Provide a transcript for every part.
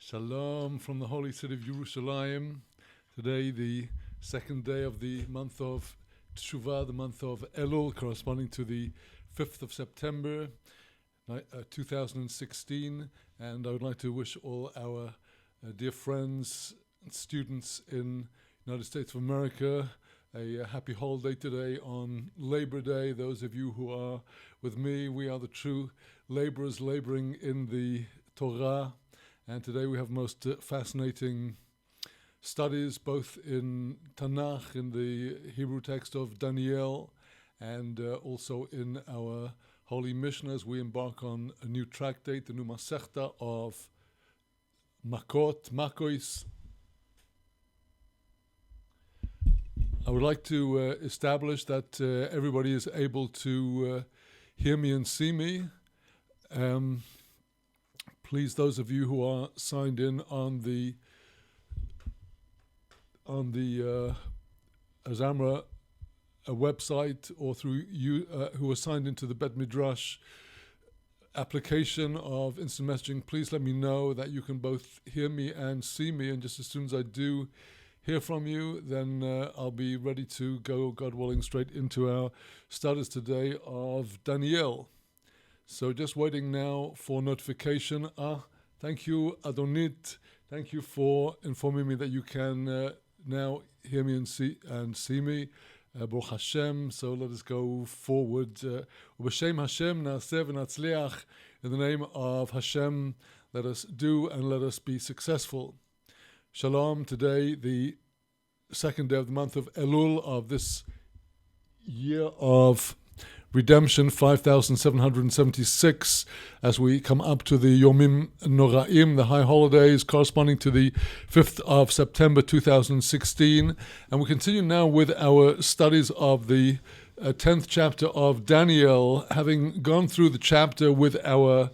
Shalom from the holy city of Jerusalem. Today, the second day of the month of Teshuvah, the month of Elul, corresponding to the 5th of September, 2016. And I would like to wish all our dear friends and students in the United States of America a happy holiday today on Labor Day. Those of you who are with me, we are the true laborers laboring in the Torah. And today we have most fascinating studies, both in Tanakh, in the Hebrew text of Daniel, and also in our holy Mishnah as we embark on a new tractate, the new Masechta of Maccot. I would like to establish that everybody is able to hear me and see me. Please, those of you who are signed in on the Azamra website, or through you who are signed into the Bet Midrash application of instant messaging, please let me know that you can both hear me and see me. And just as soon as I do hear from you, then I'll be ready to go, God willing, straight into our studies today of Daniel. So just waiting now for notification. Thank you, Adonit. Thank you for informing me that you can now hear me and see me. Baruch Hashem. So let us go forward. Ub'Shem Hashem na'aseh v'natzliach. In the name of Hashem, let us do and let us be successful. Shalom. Today, the second day of the month of Elul of this year of Redemption, 5,776, as we come up to the Yomim Noraim, the high holidays, corresponding to the 5th of September 2016. And we continue now with our studies of the 10th chapter of Daniel, having gone through the chapter with our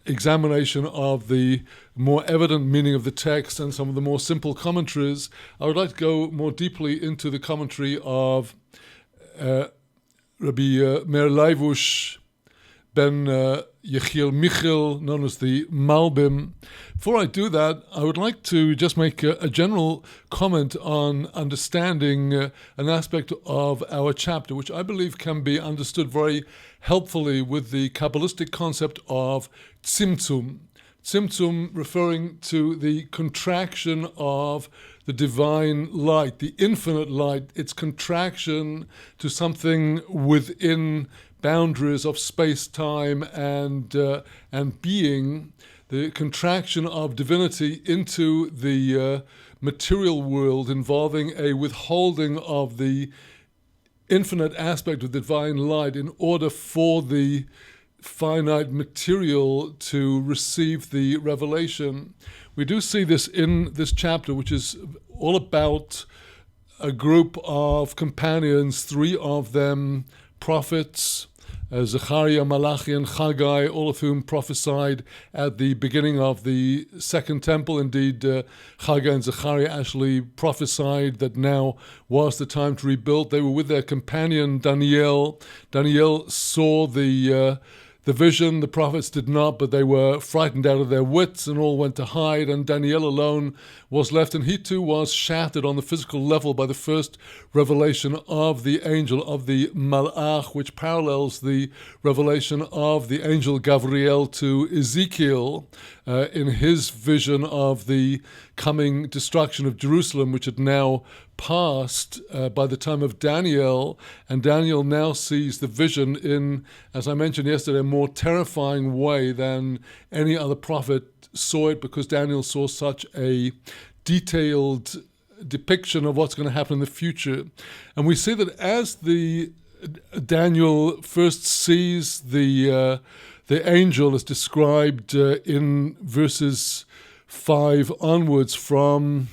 examination of the more evident meaning of the text and some of the more simple commentaries. I would like to go more deeply into the commentary of Rabbi Meir Leivush ben Yechiel Michel, known as the Malbim. Before I do that, I would like to just make a general comment on understanding an aspect of our chapter, which I believe can be understood very helpfully with the Kabbalistic concept of tzimtzum. Tzimtzum referring to the contraction of the divine light, the infinite light, its contraction to something within boundaries of space-time and being, the contraction of divinity into the material world, involving a withholding of the infinite aspect of divine light in order for the finite material to receive the revelation. We do see this in this chapter, which is all about a group of companions, three of them prophets, Zechariah, Malachi, and Haggai, all of whom prophesied at the beginning of the Second Temple. Indeed, Haggai and Zechariah actually prophesied that now was the time to rebuild. They were with their companion Daniel. Daniel saw the vision. The prophets did not, but they were frightened out of their wits and all went to hide, and Daniel alone was left, and he too was shattered on the physical level by the first revelation of the angel, of the Malach, which parallels the revelation of the angel Gabriel to Ezekiel in his vision of the coming destruction of Jerusalem, which had now passed by the time of Daniel, and Daniel now sees the vision in, as I mentioned yesterday, a more terrifying way than any other prophet saw it, because Daniel saw such a detailed depiction of what's going to happen in the future. And we see that as Daniel first sees the angel as described in verses 5 onwards from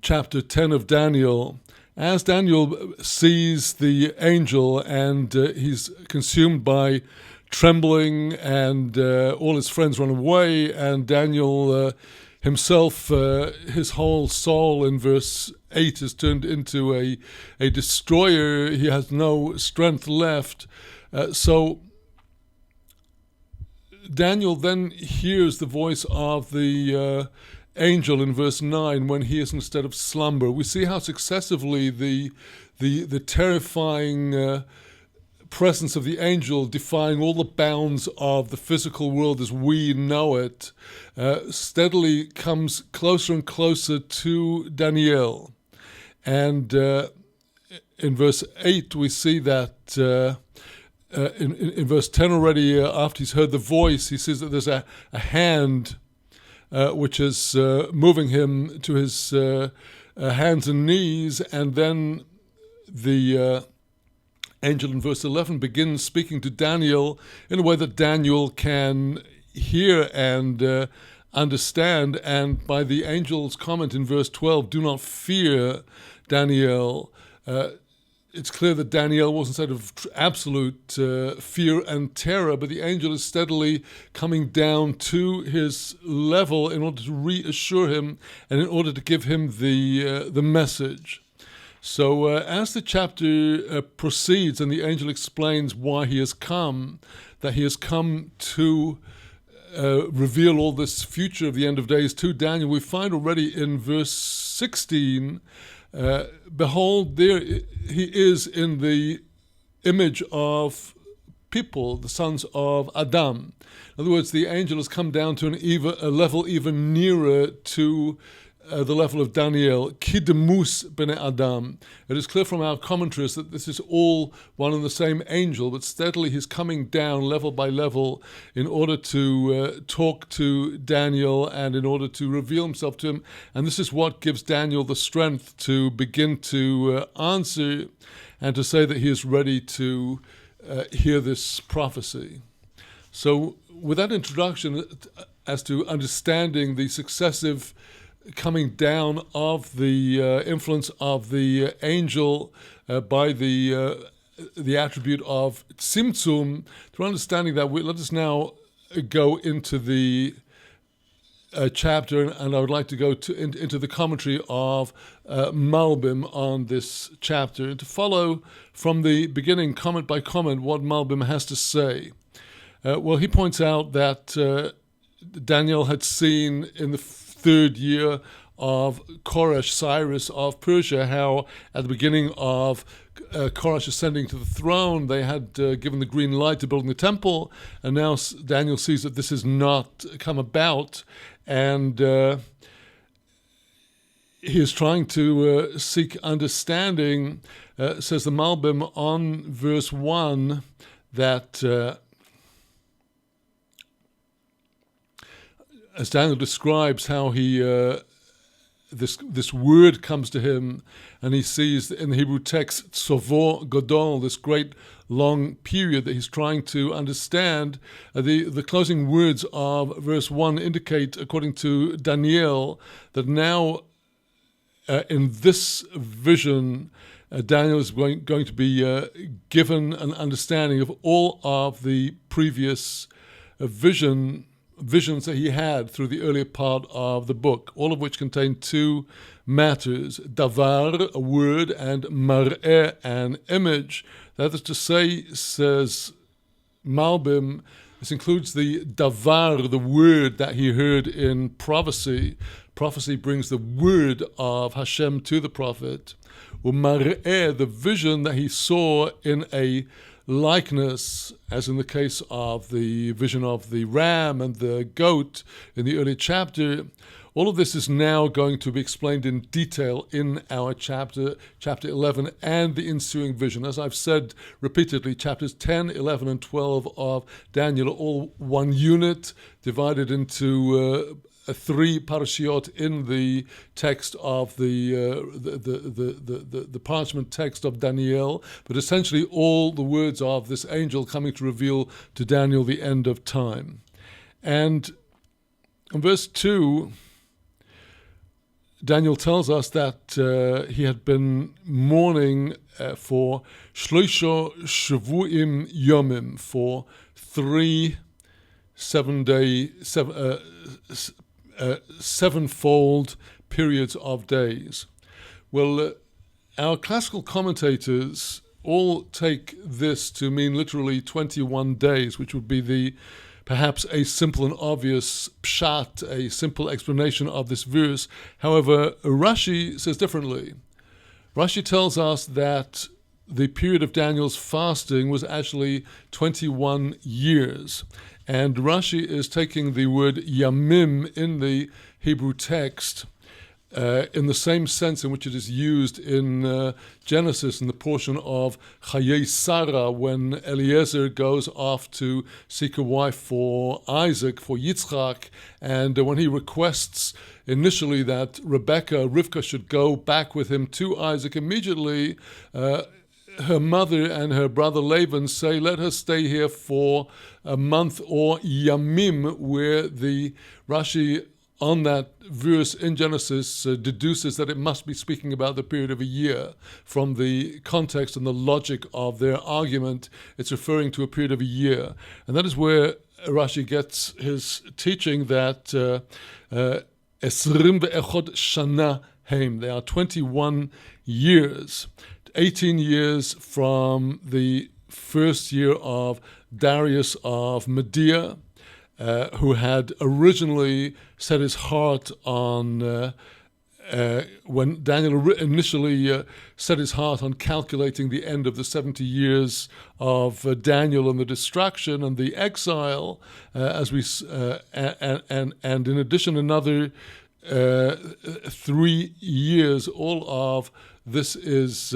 chapter 10 of Daniel, as Daniel sees the angel and he's consumed by trembling, and all his friends run away, and Daniel himself, his whole soul in verse 8 is turned into a destroyer. He has no strength left. So Daniel then hears the voice of the angel in verse 9 when he is in a state of slumber. We see how successively the terrifying presence of the angel, defying all the bounds of the physical world as we know it, steadily comes closer and closer to Daniel. And in verse 8 we see that in verse 10 already, after he's heard the voice, he says that there's a hand which is moving him to his hands and knees, and then the angel in verse 11 begins speaking to Daniel in a way that Daniel can hear and understand. And by the angel's comment in verse 12, do not fear, Daniel, it's clear that Daniel was in a state of absolute fear and terror, but the angel is steadily coming down to his level in order to reassure him and in order to give him the message. So as the chapter proceeds and the angel explains why he has come, that he has come to reveal all this future of the end of days to Daniel, we find already in verse 16, behold, there he is in the image of people, the sons of Adam. In other words, the angel has come down to a level even nearer to the level of Daniel, Kidemus b'nei Adam. It is clear from our commentaries that this is all one and the same angel, but steadily he's coming down level by level in order to talk to Daniel and in order to reveal himself to him. And this is what gives Daniel the strength to begin to answer and to say that he is ready to hear this prophecy. So with that introduction as to understanding the successive coming down of the influence of the angel by the attribute of tzimtzum, to understanding that, let us now go into the chapter, and I would like to go into the commentary of Malbim on this chapter, and to follow from the beginning, comment by comment, what Malbim has to say. Well, he points out that Daniel had seen in the third year of Koresh, Cyrus of Persia, how at the beginning of Koresh ascending to the throne, they had given the green light to building the temple, and now Daniel sees that this has not come about, and he is trying to seek understanding, says the Malbim on verse 1, that as Daniel describes how he this word comes to him, and he sees in the Hebrew text Tzovor Gadol, this great long period that he's trying to understand. The closing words of verse 1 indicate, according to Daniel, that now in this vision Daniel is going to be given an understanding of all of the previous visions that he had through the earlier part of the book, all of which contain two matters: davar, a word, and mar'eh, an image. That is to say, says Malbim, this includes the davar, the word that he heard in prophecy. Prophecy brings the word of Hashem to the prophet. Mar'eh, the vision that he saw in a likeness, as in the case of the vision of the ram and the goat in the earlier chapter. All of this is now going to be explained in detail in our chapter 11 and the ensuing vision. As I've said repeatedly, chapters 10, 11, and 12 of Daniel are all one unit, divided into three parashiot in the text of the parchment text of Daniel, but essentially all the words of this angel coming to reveal to Daniel the end of time. And in verse 2, Daniel tells us that he had been mourning for shloisha shavuim yomim, for 3 sevenfold periods of days. Well, our classical commentators all take this to mean literally 21 days, which would be the perhaps a simple and obvious pshat, a simple explanation of this verse. However, Rashi says differently. Rashi tells us that the period of Daniel's fasting was actually 21 years. And Rashi is taking the word yamim in the Hebrew text in the same sense in which it is used in Genesis, in the portion of Chayei Sarah, when Eliezer goes off to seek a wife for Isaac, for Yitzchak, and when he requests initially that Rivka should go back with him to Isaac, immediately her mother and her brother Laban say, let her stay here for a month, or yamim, where the Rashi on that verse in Genesis deduces that it must be speaking about the period of a year. From the context and the logic of their argument, it's referring to a period of a year. And that is where Rashi gets his teaching that Esrim ve'echod shana heim. They are 21 years. 18 years from the first year of Darius of Media, who had originally set his heart on, when Daniel initially set his heart on calculating the end of the 70 years of Daniel and the destruction and the exile, and in addition another 3 years. All of this is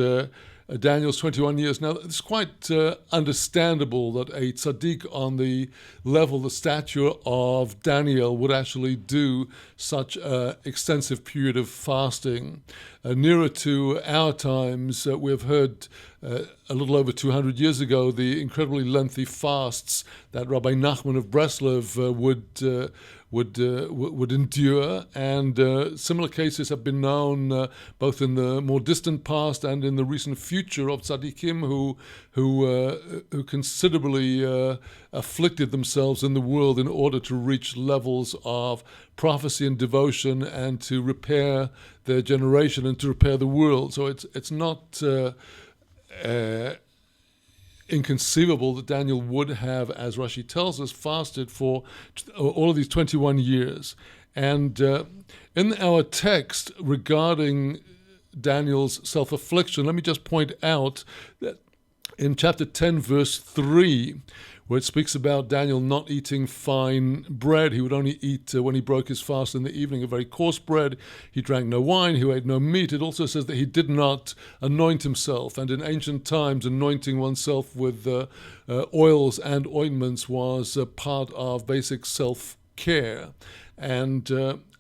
Daniel's 21 years. Now, it's quite understandable that a tzaddik on the level, the stature of Daniel, would actually do such an extensive period of fasting. Nearer to our times, we've heard a little over 200 years ago the incredibly lengthy fasts that Rabbi Nachman of Breslov would endure, and similar cases have been known both in the more distant past and in the recent future of tzaddikim who considerably afflicted themselves in the world in order to reach levels of prophecy and devotion and to repair their generation and to repair the world. So it's not inconceivable that Daniel would have, as Rashi tells us, fasted for all of these 21 years. And in our text regarding Daniel's self-affliction, let me just point out that in chapter 10, verse 3, where it speaks about Daniel not eating fine bread. He would only eat, when he broke his fast in the evening, a very coarse bread. He drank no wine, he ate no meat. It also says that he did not anoint himself. And in ancient times, anointing oneself with oils and ointments was part of basic self-care. And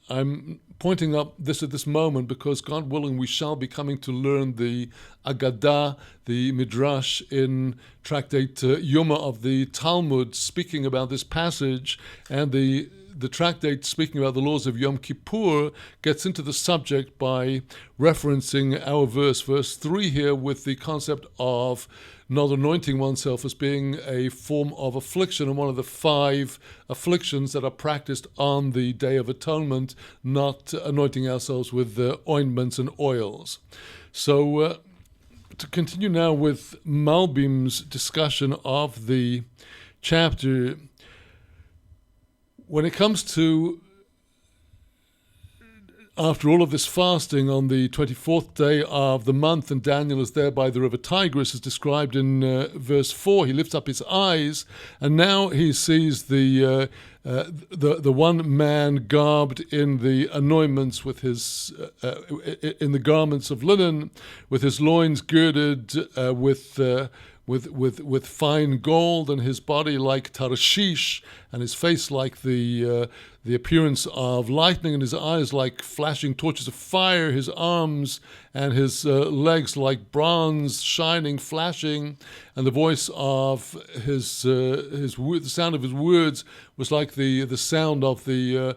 I'm pointing up this at this moment because, God willing, we shall be coming to learn the Agadah, the Midrash in Tractate Yoma of the Talmud, speaking about this passage, and the tractate speaking about the laws of Yom Kippur gets into the subject by referencing our verse 3 here, with the concept of not anointing oneself as being a form of affliction, and one of the 5 afflictions that are practiced on the Day of Atonement, not anointing ourselves with ointments and oils. So to continue now with Malbim's discussion of the chapter, when it comes to, after all of this fasting, on the 24th day of the month, and Daniel is there by the river Tigris, as described in verse 4, he lifts up his eyes, and now he sees the one man garbed in the anointments, with his in the garments of linen, with his loins girded with fine gold, and his body like Tarshish, and his face like the appearance of lightning, and his eyes like flashing torches of fire, his arms and his legs like bronze, shining, flashing, and the voice of the sound of his words was like the sound of the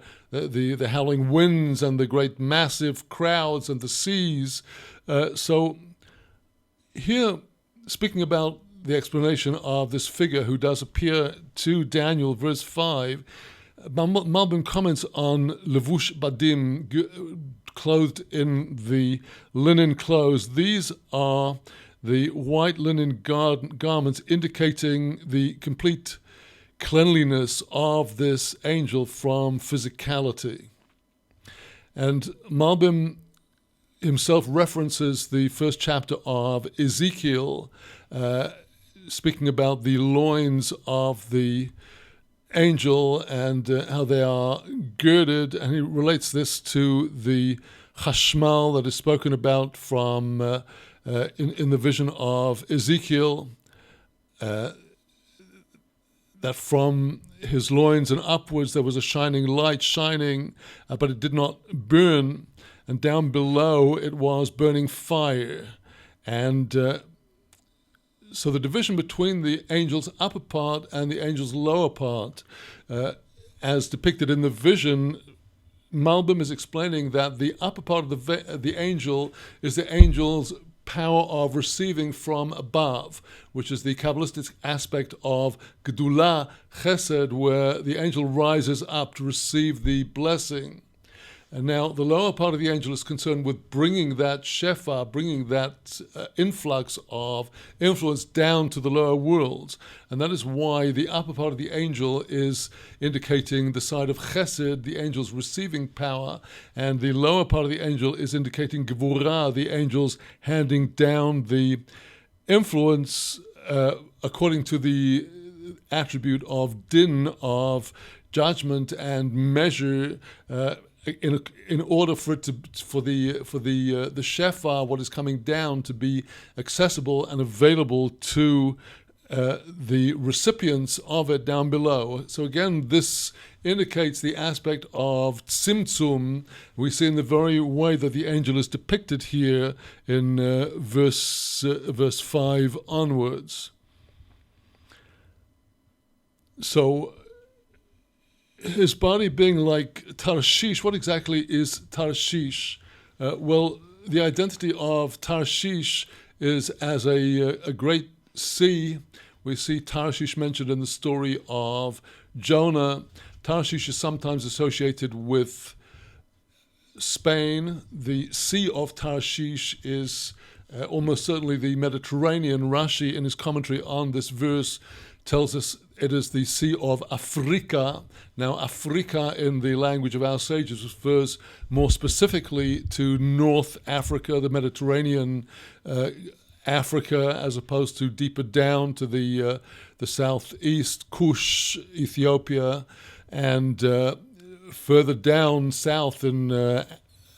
howling winds and the great massive crowds and the seas. So here, speaking about the explanation of this figure who does appear to Daniel, verse 5, Malbim comments on levush badim, clothed in the linen clothes. These are the white linen garments indicating the complete cleanliness of this angel from physicality. And Malbim himself references the first chapter of Ezekiel, speaking about the loins of the angel and how they are girded, and he relates this to the chashmal that is spoken about from in the vision of Ezekiel, that from his loins and upwards there was a shining light shining, but it did not burn, and down below it was burning fire. And so the division between the angel's upper part and the angel's lower part, as depicted in the vision, Malbim is explaining that the upper part of the angel is the angel's power of receiving from above, which is the Kabbalistic aspect of Gedulah Chesed, where the angel rises up to receive the blessing. And now the lower part of the angel is concerned with bringing that shefa, bringing that influx of influence down to the lower worlds. And that is why the upper part of the angel is indicating the side of chesed, the angel's receiving power, and the lower part of the angel is indicating gevurah, the angel's handing down the influence according to the attribute of din, of judgment and measure, in order for it for the shefa, what is coming down, to be accessible and available to the recipients of it down below. So again, this indicates the aspect of tzimtzum we see in the very way that the angel is depicted here in verse 5 onwards. So his body being like Tarshish. What exactly is Tarshish? Well, the identity of Tarshish is as a great sea. We see Tarshish mentioned in the story of Jonah. Tarshish is sometimes associated with Spain. The Sea of Tarshish is almost certainly the Mediterranean. Rashi, in his commentary on this verse, tells us it is the Sea of Africa. Now, Africa in the language of our sages refers more specifically to North Africa, the Mediterranean Africa, as opposed to deeper down to the southeast, Kush, Ethiopia, and further down south in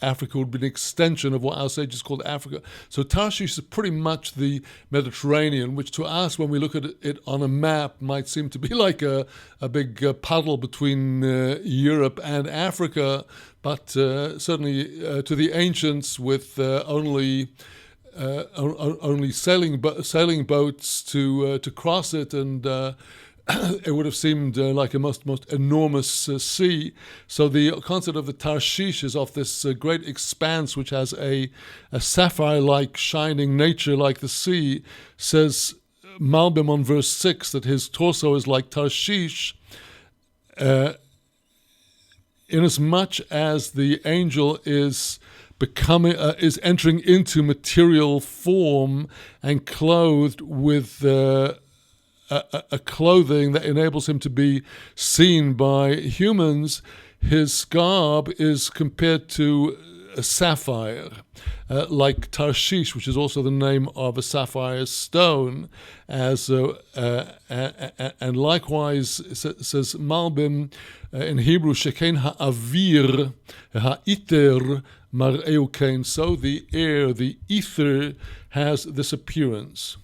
Africa would be an extension of what our sages called Africa. So Tarshish is pretty much the Mediterranean, which to us, when we look at it on a map, might seem to be like a big puddle between Europe and Africa, but certainly to the ancients, with only sailing boats to cross it, and it would have seemed like a most enormous sea. So the concept of the Tarshish is of this great expanse which has a sapphire-like shining nature like the sea. Says Malbim on verse 6 that his torso is like Tarshish, inasmuch as the angel is entering into material form and clothed with a clothing that enables him to be seen by humans. His garb is compared to a sapphire, like Tarshish, which is also the name of a sapphire stone, and likewise, says Malbim, in Hebrew, Sheken ha'avir ha'iter mar'eu kain, so the air, the ether, has this appearance.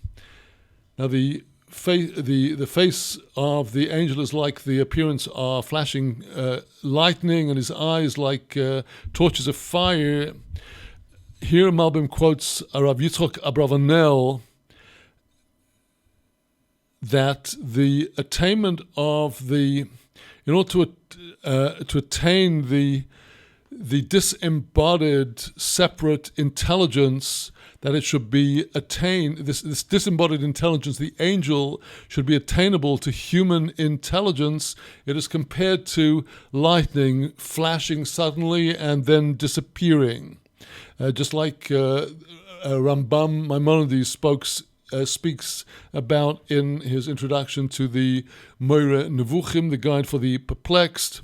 Now the face of the angel is like the appearance of flashing lightning, and his eyes like torches of fire. Here Malbim quotes Rav Yitzchok Abravanel that the attainment of in order to attain the disembodied separate intelligence, that it should be attained, this disembodied intelligence, the angel, should be attainable to human intelligence. It is compared to lightning flashing suddenly and then disappearing. Just like Rambam Maimonides speaks about in his introduction to the Moira Nevuchim, the Guide for the Perplexed.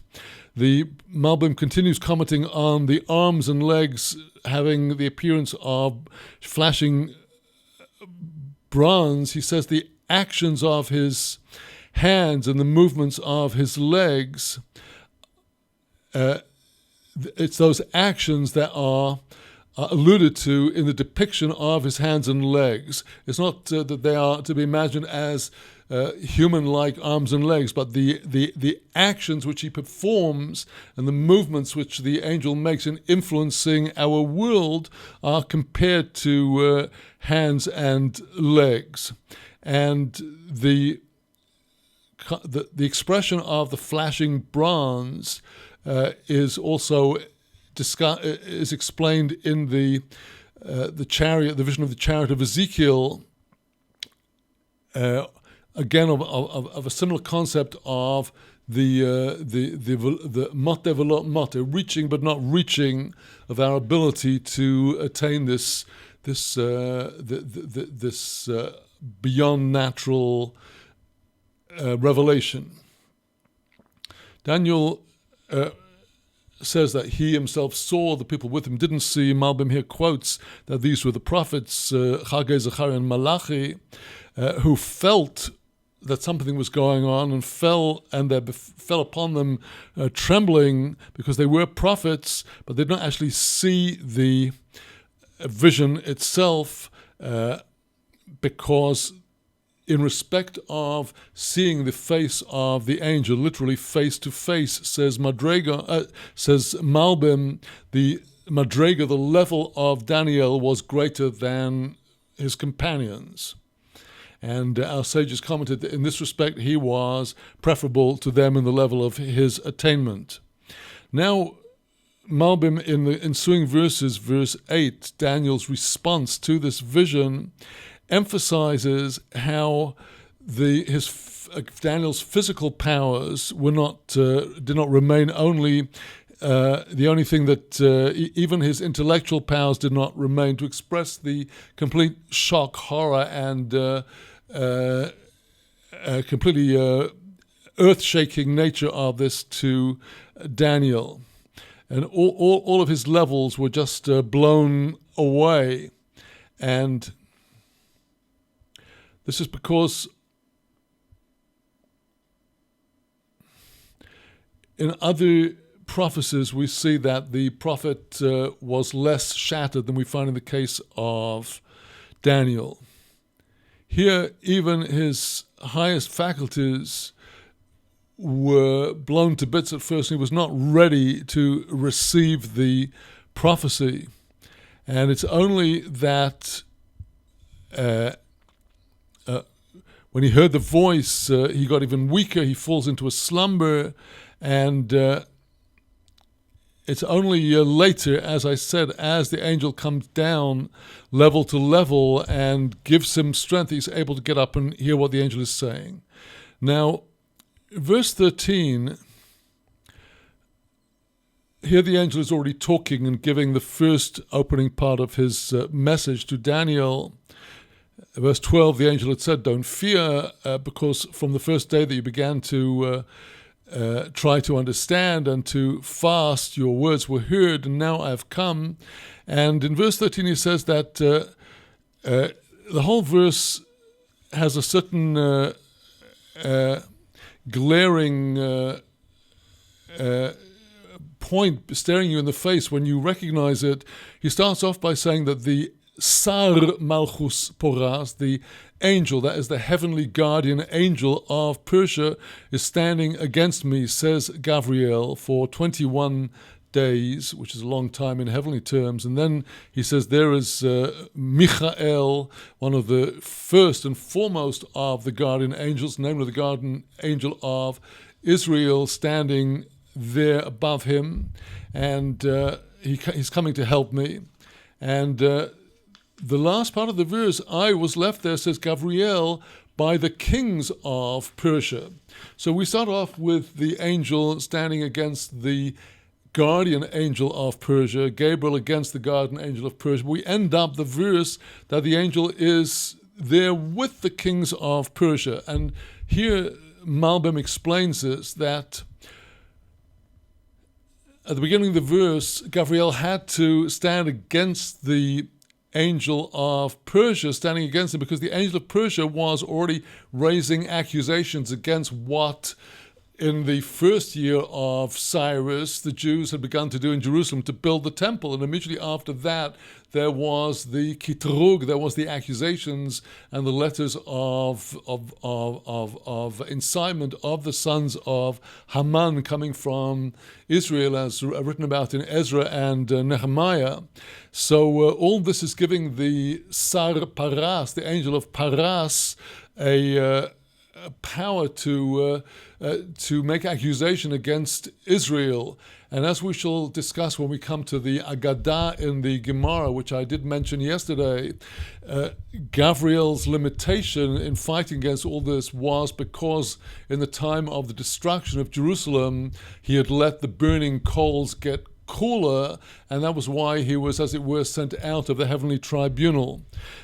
The Malbim continues commenting on the arms and legs having the appearance of flashing bronze. He says the actions of his hands and the movements of his legs, it's those actions that are alluded to in the depiction of his hands and legs. It's not that they are to be imagined as human-like arms and legs, but the actions which he performs and the movements which the angel makes in influencing our world are compared to hands and legs. And the expression of the flashing bronze is also is explained in the chariot, the vision of the chariot of Ezekiel. Again, of a similar concept of the mote velot mote, reaching but not reaching, of our ability to attain this beyond natural revelation. Daniel says that he himself saw, the people with him didn't see. Malbim here quotes that these were the prophets, Haggai, Zechariah, and Malachi, who felt that something was going on and fell upon them trembling, because they were prophets, but they didn't actually see the vision itself, because in respect of seeing the face of the angel, literally face to face, says Malbim, the Madrega, the level of Daniel was greater than his companions. And our sages commented that in this respect he was preferable to them in the level of his attainment. Now, Malbim, in the ensuing verses, verse 8, Daniel's response to this vision, emphasizes how Daniel's physical powers did not remain only the only thing that even his intellectual powers did not remain, to express the complete shock, horror, and completely earth-shaking nature of this to Daniel. And all of his levels were just blown away. And this is because in other prophecies we see that the prophet was less shattered than we find in the case of Daniel. Here, even his highest faculties were blown to bits at first, and he was not ready to receive the prophecy. And it's only that when he heard the voice, he got even weaker, he falls into a slumber, and it's only later, as I said, as the angel comes down level to level and gives him strength, he's able to get up and hear what the angel is saying. Now, verse 13, here the angel is already talking and giving the first opening part of his message to Daniel. Verse 12, the angel had said, "Don't fear, because from the first day that you began to try to understand and to fast, your words were heard, and now I have come." And in verse 13 he says that the whole verse has a certain glaring point staring you in the face when you recognize it. He starts off by saying that the Sar Malchus Poras, the angel, that is the heavenly guardian angel of Persia, is standing against me, says Gabriel, for 21 days, which is a long time in heavenly terms. And then he says there is Michael, one of the first and foremost of the guardian angels, namely the guardian angel of Israel, standing there above him, and he's coming to help me. And the last part of the verse, I was left there, says Gabriel, by the kings of Persia. So we start off with the angel standing against the guardian angel of Persia, Gabriel against the guardian angel of Persia. We end up the verse that the angel is they're with the kings of Persia. And here Malbim explains this, that at the beginning of the verse, Gabriel had to stand against the angel of Persia, standing against him, because the angel of Persia was already raising accusations against what in the first year of Cyrus the Jews had begun to do in Jerusalem, to build the temple. And immediately after that there was the kitrug, there was the accusations and the letters of incitement of the sons of Haman coming from Israel, as written about in Ezra and Nehemiah. So all this is giving the Sar Paras, the angel of Paras, a power to make accusation against Israel. And as we shall discuss when we come to the Agadah in the Gemara, which I did mention yesterday, Gabriel's limitation in fighting against all this was because in the time of the destruction of Jerusalem, he had let the burning coals get cooler, and that was why he was, as it were, sent out of the heavenly tribunal.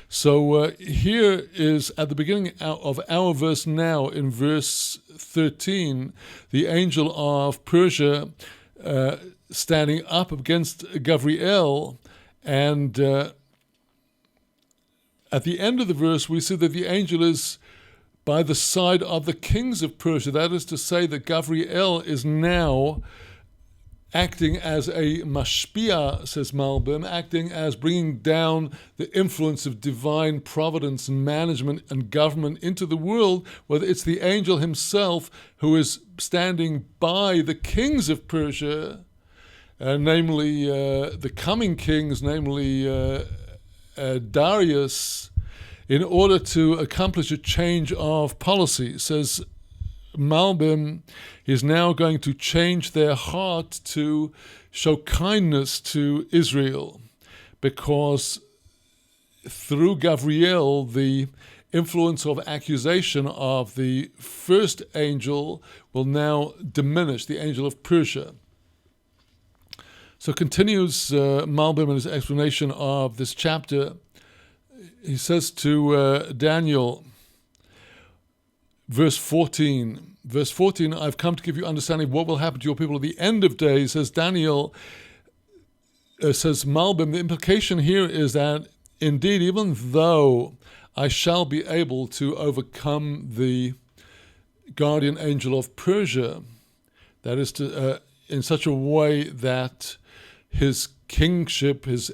So here is at the beginning of our verse now, in verse 13, the angel of Persia standing up against Gabriel, and at the end of the verse we see that the angel is by the side of the kings of Persia. That is to say that Gabriel is now acting as a mashpia, says Malbim, acting as bringing down the influence of divine providence and management and government into the world, whether it's the angel himself who is standing by the kings of Persia, namely the coming kings, namely Darius, in order to accomplish a change of policy. Says Malbim, is now going to change their heart to show kindness to Israel, because through Gabriel the influence of accusation of the first angel will now diminish, the angel of Persia. So continues Malbim in his explanation of this chapter. He says to Daniel, Verse 14, I've come to give you understanding of what will happen to your people at the end of days. Says Daniel, says Malbim, the implication here is that indeed, even though I shall be able to overcome the guardian angel of Persia, that is to in such a way that his kingship, his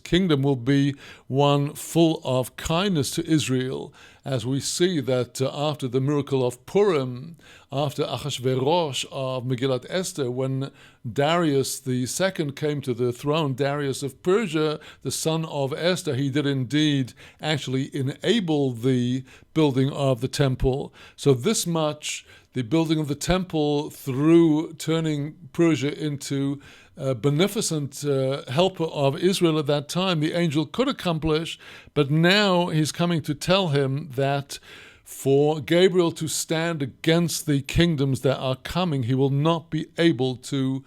kingdom will be one full of kindness to Israel, as we see that after the miracle of Purim, after Achashverosh of Megillat Esther, when Darius the second came to the throne, Darius of Persia, the son of Esther, he did indeed actually enable the building of the temple. So this much, the building of the temple through turning Persia into a beneficent helper of Israel at that time, the angel could accomplish, but now he's coming to tell him that for Gabriel to stand against the kingdoms that are coming, he will not be able to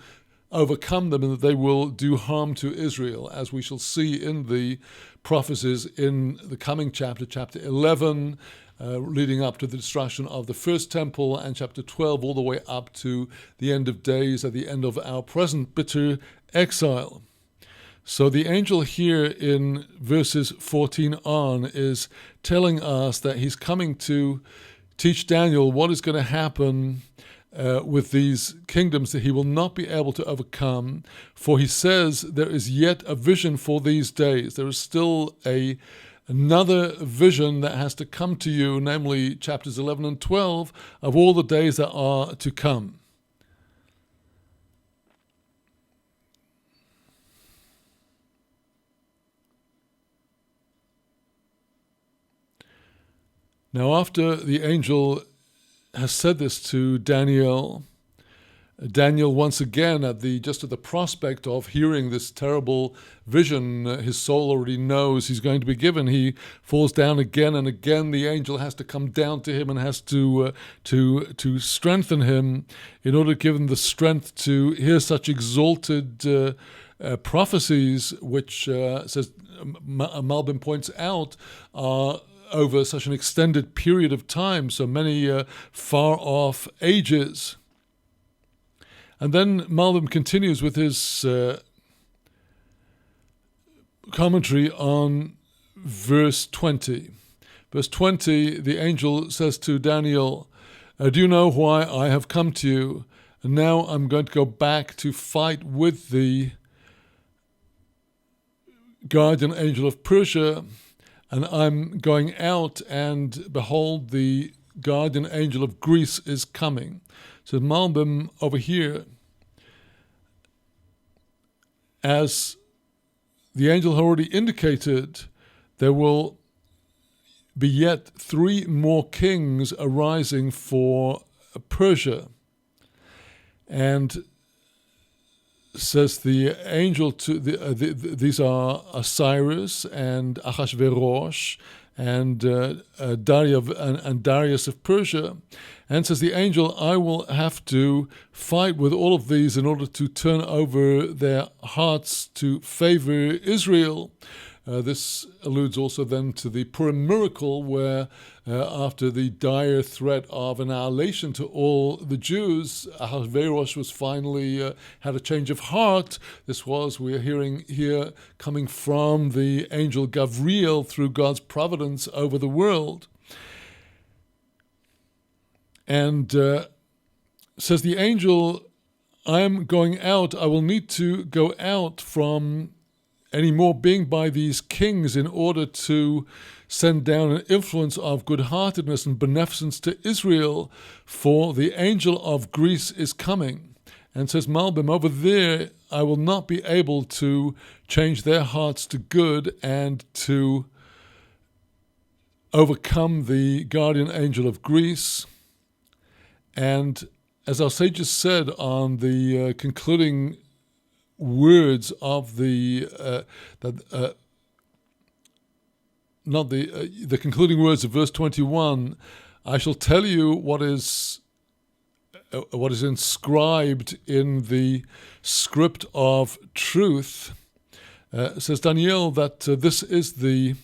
overcome them, and that they will do harm to Israel, as we shall see in the prophecies in the coming chapter, chapter 11, leading up to the destruction of the first temple, and chapter 12 all the way up to the end of days, at the end of our present bitter exile. So the angel here in verses 14 on is telling us that he's coming to teach Daniel what is going to happen with these kingdoms that he will not be able to overcome. For he says there is yet a vision for these days. There is still another vision that has to come to you, namely chapters 11 and 12 of all the days that are to come. Now, after the angel has said this to Daniel, Daniel once again, at the prospect of hearing this terrible vision his soul already knows he's going to be given, he falls down again and again. The angel has to come down to him and has to strengthen him in order to give him the strength to hear such exalted prophecies, which says Malbim points out, are over such an extended period of time, so many far-off ages. And then Malbim continues with his commentary on verse 20. Verse 20, the angel says to Daniel, do you know why I have come to you? And now I'm going to go back to fight with the guardian angel of Persia, and I'm going out, and behold, the guardian angel of Greece is coming. So Malbim over here, as the angel already indicated, there will be yet 3 more kings arising for Persia. And says the angel to these are Cyrus and Ahasuerus and Darius of Persia. And says the angel, I will have to fight with all of these in order to turn over their hearts to favor Israel. This alludes also then to the Purim miracle, where after the dire threat of annihilation to all the Jews, Ahasuerus was finally had a change of heart. This was, we are hearing here, coming from the angel Gabriel through God's providence over the world. And says the angel, I am going out, I will need to go out from any more being by these kings in order to send down an influence of good-heartedness and beneficence to Israel, for the angel of Greece is coming. And says Malbim, over there I will not be able to change their hearts to good and to overcome the guardian angel of Greece. And as our sages said on the concluding words of the concluding words of verse 21, I shall tell you what is inscribed in the script of truth. Says Daniel that this is the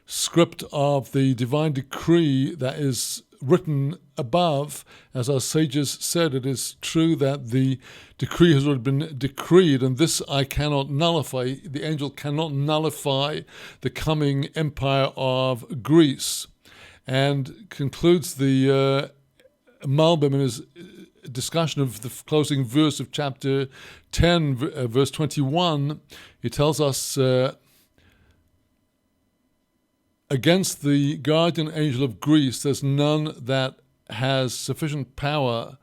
script of the divine decree that is written above. As our sages said, it is true that the decree has already been decreed, and this I cannot nullify. The angel cannot nullify the coming empire of Greece. And concludes the Malbim in his discussion of the closing verse of chapter 10, verse 21. He tells us, against the guardian angel of Greece, there's none that has sufficient power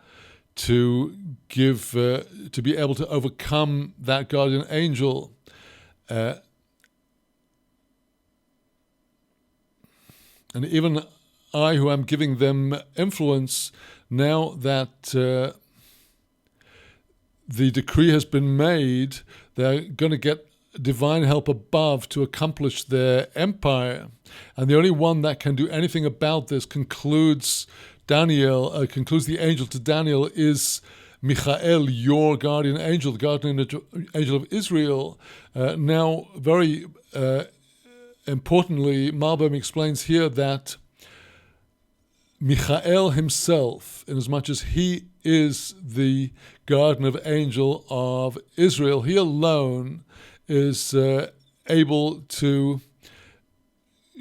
to give, to be able to overcome that guardian angel. And even I, who am giving them influence, now that the decree has been made, they're going to get divine help above to accomplish their empire. And the only one that can do anything about this, concludes the angel to Daniel, is Michael, your guardian angel, the guardian angel of Israel. Now, very importantly, Malbim explains here that Michael himself, inasmuch as he is the guardian angel of Israel, he alone is able to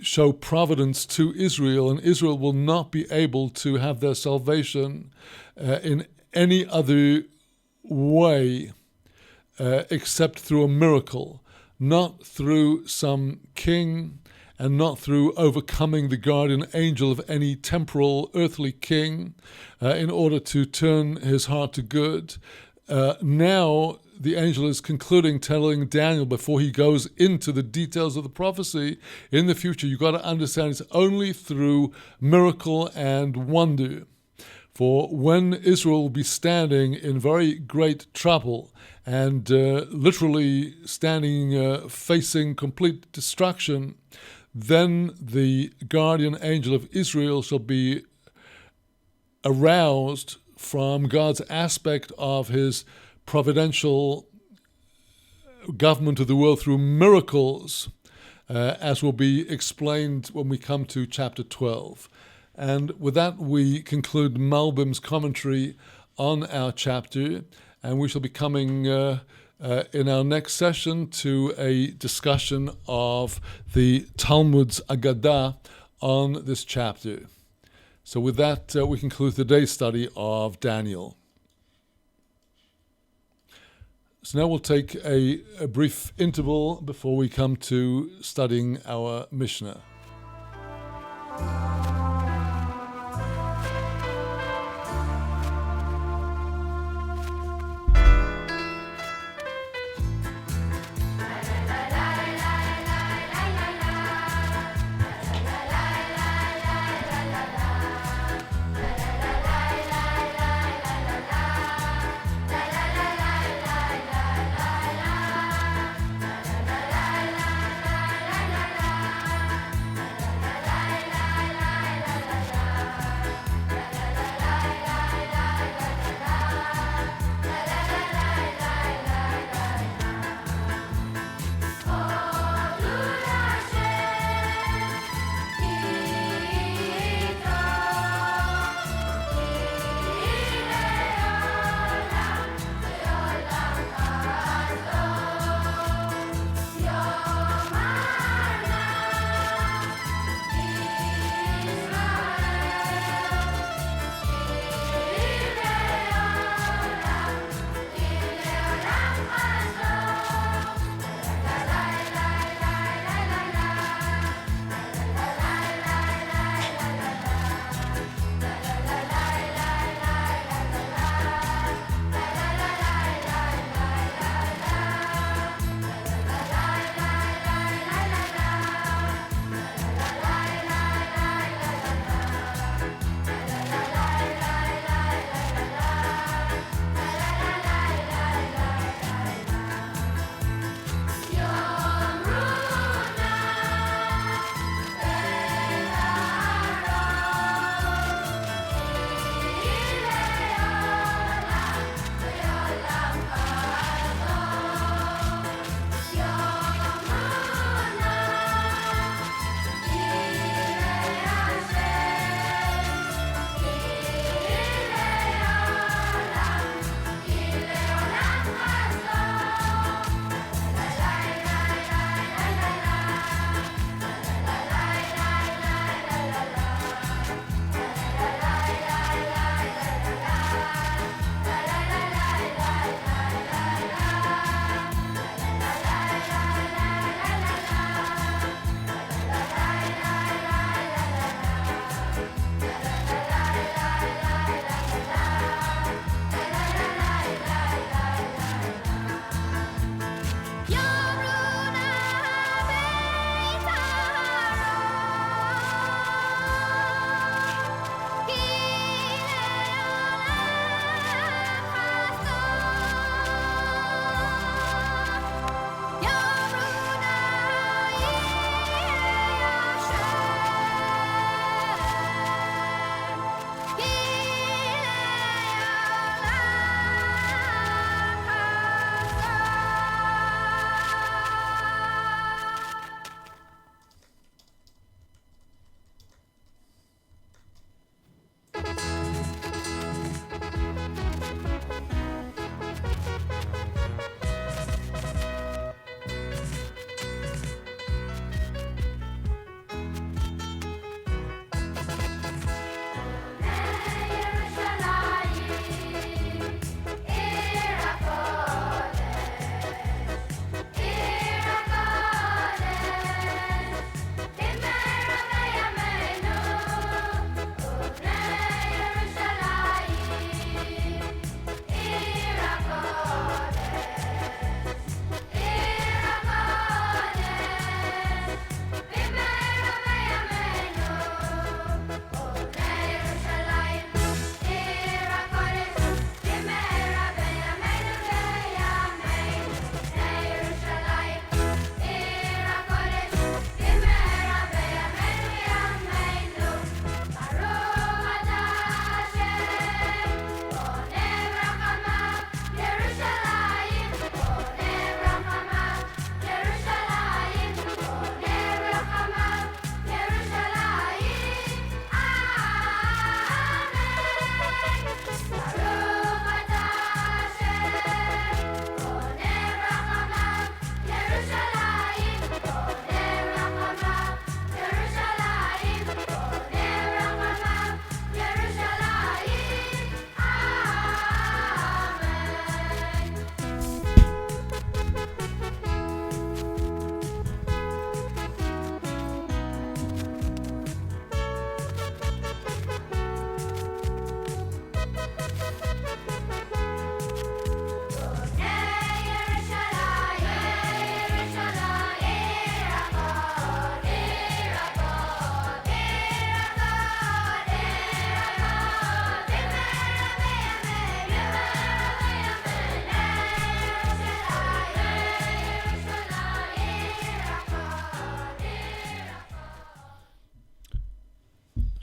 show providence to Israel, and Israel will not be able to have their salvation in any other way except through a miracle, not through some king and not through overcoming the guardian angel of any temporal earthly king in order to turn his heart to good. Now the angel is concluding, telling Daniel before he goes into the details of the prophecy, in the future you've got to understand it's only through miracle and wonder. For when Israel will be standing in very great trouble and literally standing facing complete destruction, then the guardian angel of Israel shall be aroused from God's aspect of his providential government of the world through miracles, as will be explained when we come to chapter 12. And with that, we conclude Malbim's commentary on our chapter, and we shall be coming in our next session to a discussion of the Talmud's Agadah on this chapter. So with that, we conclude today's study of Daniel. So now we'll take a brief interval before we come to studying our Mishnah.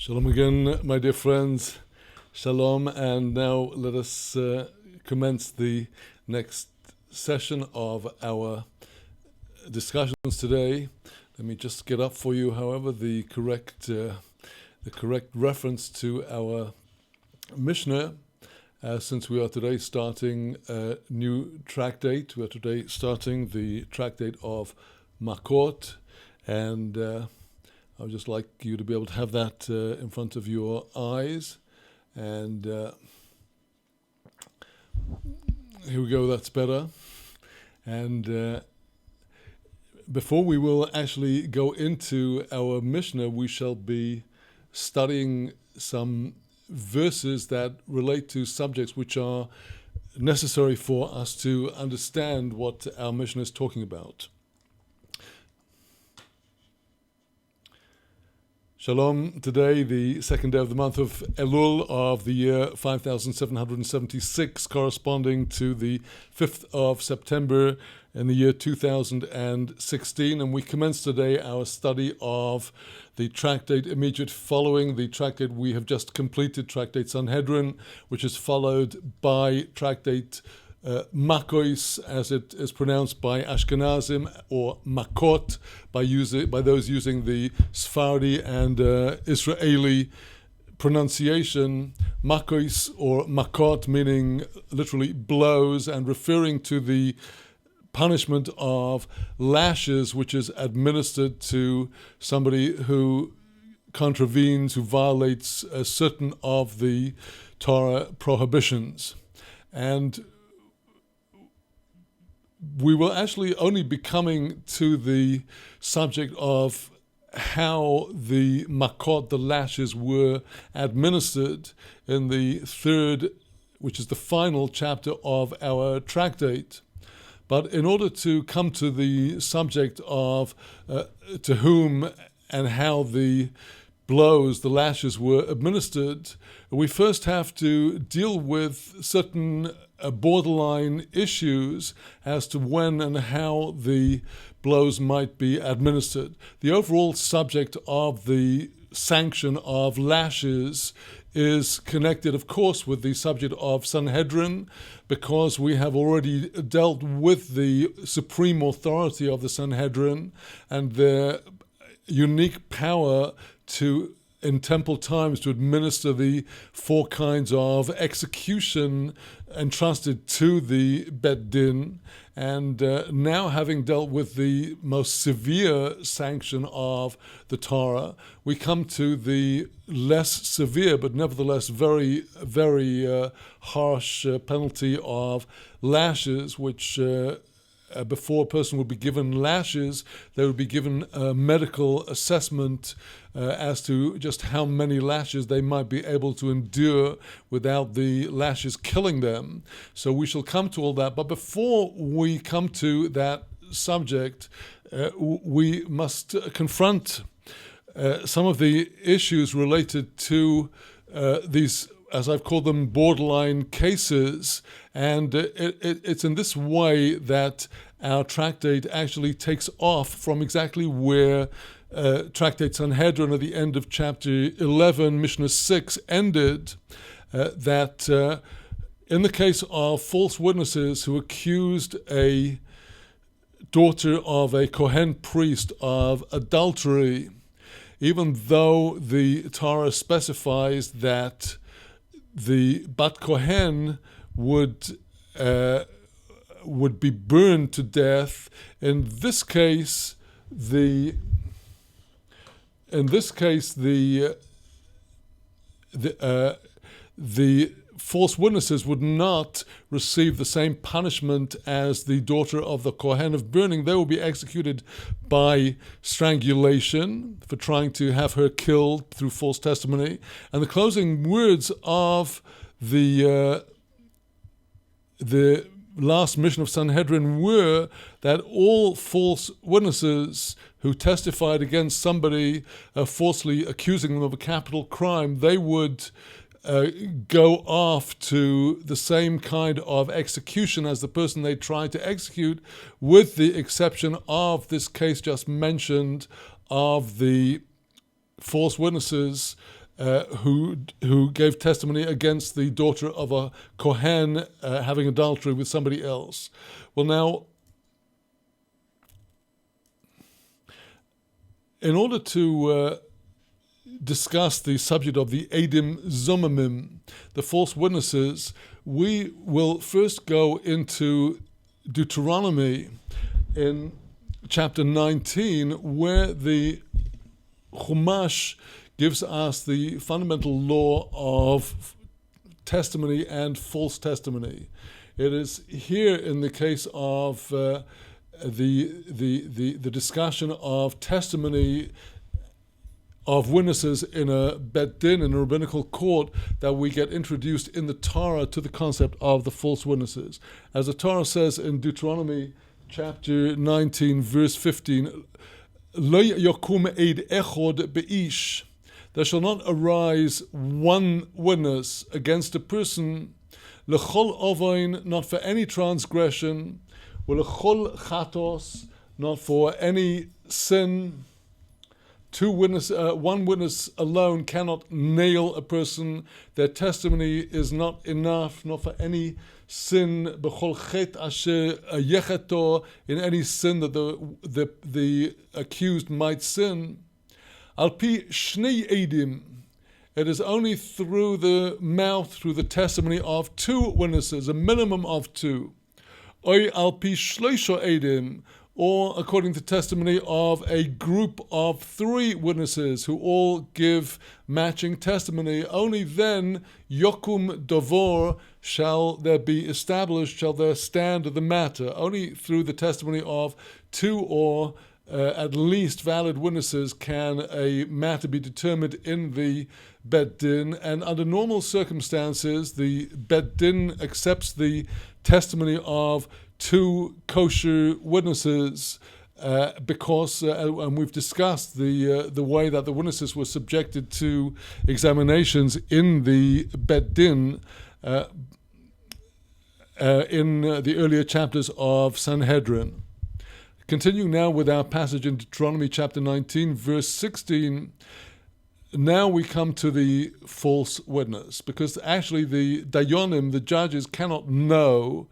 Shalom again, my dear friends. Shalom, and now let us commence the next session of our discussions today. Let me just get up for you, however, the correct reference to our Mishnah, since we are today starting a new tractate. We are today starting the tractate of Maccot, and I would just like you to be able to have that in front of your eyes. And here we go, that's better. And before we will actually go into our Mishnah, we shall be studying some verses that relate to subjects which are necessary for us to understand what our Mishnah is talking about. Shalom. Today, the second day of the month of Elul of the year 5776, corresponding to the 5th of September in the year 2016. And we commence today our study of the tractate immediate following the tractate we have just completed, Tractate Sanhedrin, which is followed by Tractate Maccot, as it is pronounced by Ashkenazim, or Maccot by those using the Sephardi and Israeli pronunciation. Maccot or Maccot meaning literally blows, and referring to the punishment of lashes which is administered to somebody who contravenes, who violates certain of the Torah prohibitions. And we will actually only be coming to the subject of how the Maccot, the lashes, were administered in the third, which is the final chapter of our tractate. But in order to come to the subject of to whom and how the blows, the lashes, were administered, we first have to deal with certain borderline issues as to when and how the blows might be administered. The overall subject of the sanction of lashes is connected, of course, with the subject of Sanhedrin, because we have already dealt with the supreme authority of the Sanhedrin and their unique power in temple times to administer the four kinds of execution entrusted to the Bet Din. And now, having dealt with the most severe sanction of the Torah, we come to the less severe but nevertheless very, very harsh penalty of lashes, which before a person would be given lashes, they would be given a medical assessment as to just how many lashes they might be able to endure without the lashes killing them. So we shall come to all that. But before we come to that subject, we must confront some of the issues related to these, as I've called them, borderline cases. And it's in this way that our tractate actually takes off from exactly where Tractate Sanhedrin at the end of chapter 11, Mishnah 6, ended, that in the case of false witnesses who accused a daughter of a Kohen priest of adultery, even though the Torah specifies that the Bat Kohen would be burned to death, in this case the false witnesses would not receive the same punishment as the daughter of the Kohen of burning. They will be executed by strangulation for trying to have her killed through false testimony. And the closing words of the last mission of Sanhedrin were that all false witnesses who testified against somebody falsely accusing them of a capital crime, they would go off to the same kind of execution as the person they tried to execute, with the exception of this case just mentioned of the false witnesses who gave testimony against the daughter of a Kohen having adultery with somebody else. Well, now, in order to discuss the subject of the Edim Zomamim, the false witnesses, we will first go into Deuteronomy in chapter 19, where the Chumash gives us the fundamental law of testimony and false testimony. It is here in the case of the discussion of testimony of witnesses in a bet din, in a rabbinical court, that we get introduced in the Torah to the concept of the false witnesses. As the Torah says in Deuteronomy chapter 19, verse 15, Lo yakum eid echod beish. There shall not arise one witness against a person, lechol ovain, not for any transgression, lechol chatos, not for any sin. One witness alone cannot nail a person. Their testimony is not enough, not for any sin, b'chol chet asher yecheto, in any sin that the accused might sin. Al pi shnei edim, it is only through the mouth, through the testimony of two witnesses, a minimum of two. Oy al pi shloisha edim, or according to testimony of a group of three witnesses who all give matching testimony. Only then, yokum davor, shall there be established, shall there stand the matter. Only through the testimony of two or at least valid witnesses can a matter be determined in the bet din. And under normal circumstances, the bet din accepts the testimony of two kosher witnesses because, and we've discussed the way that the witnesses were subjected to examinations in the bet din in the earlier chapters of Sanhedrin. Continuing now with our passage in Deuteronomy chapter 19, verse 16, now we come to the false witness, because actually the dayonim, the judges, cannot know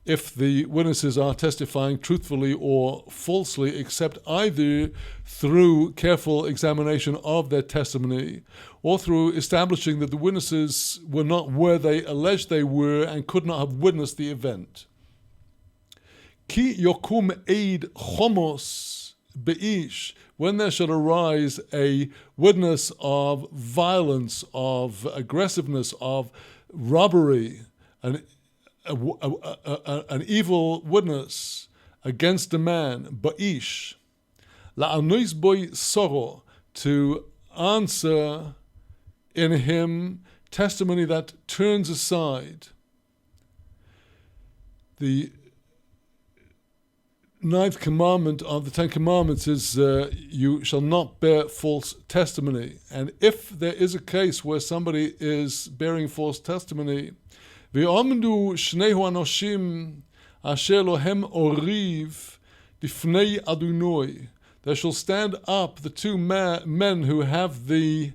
if the witnesses are testifying truthfully or falsely, except either through careful examination of their testimony or through establishing that the witnesses were not where they alleged they were and could not have witnessed the event. Ki yokum eid chomos beish, when there shall arise a witness of violence, of aggressiveness, of robbery, an evil witness against a man, ba'ish, la'anois boy soro, to answer in him testimony that turns aside. The ninth commandment of the Ten Commandments is you shall not bear false testimony. And if there is a case where somebody is bearing false testimony, v'yomdu shnehu anoshim asher lohem oriv b'fnei Adonai, there shall stand up the two men who have the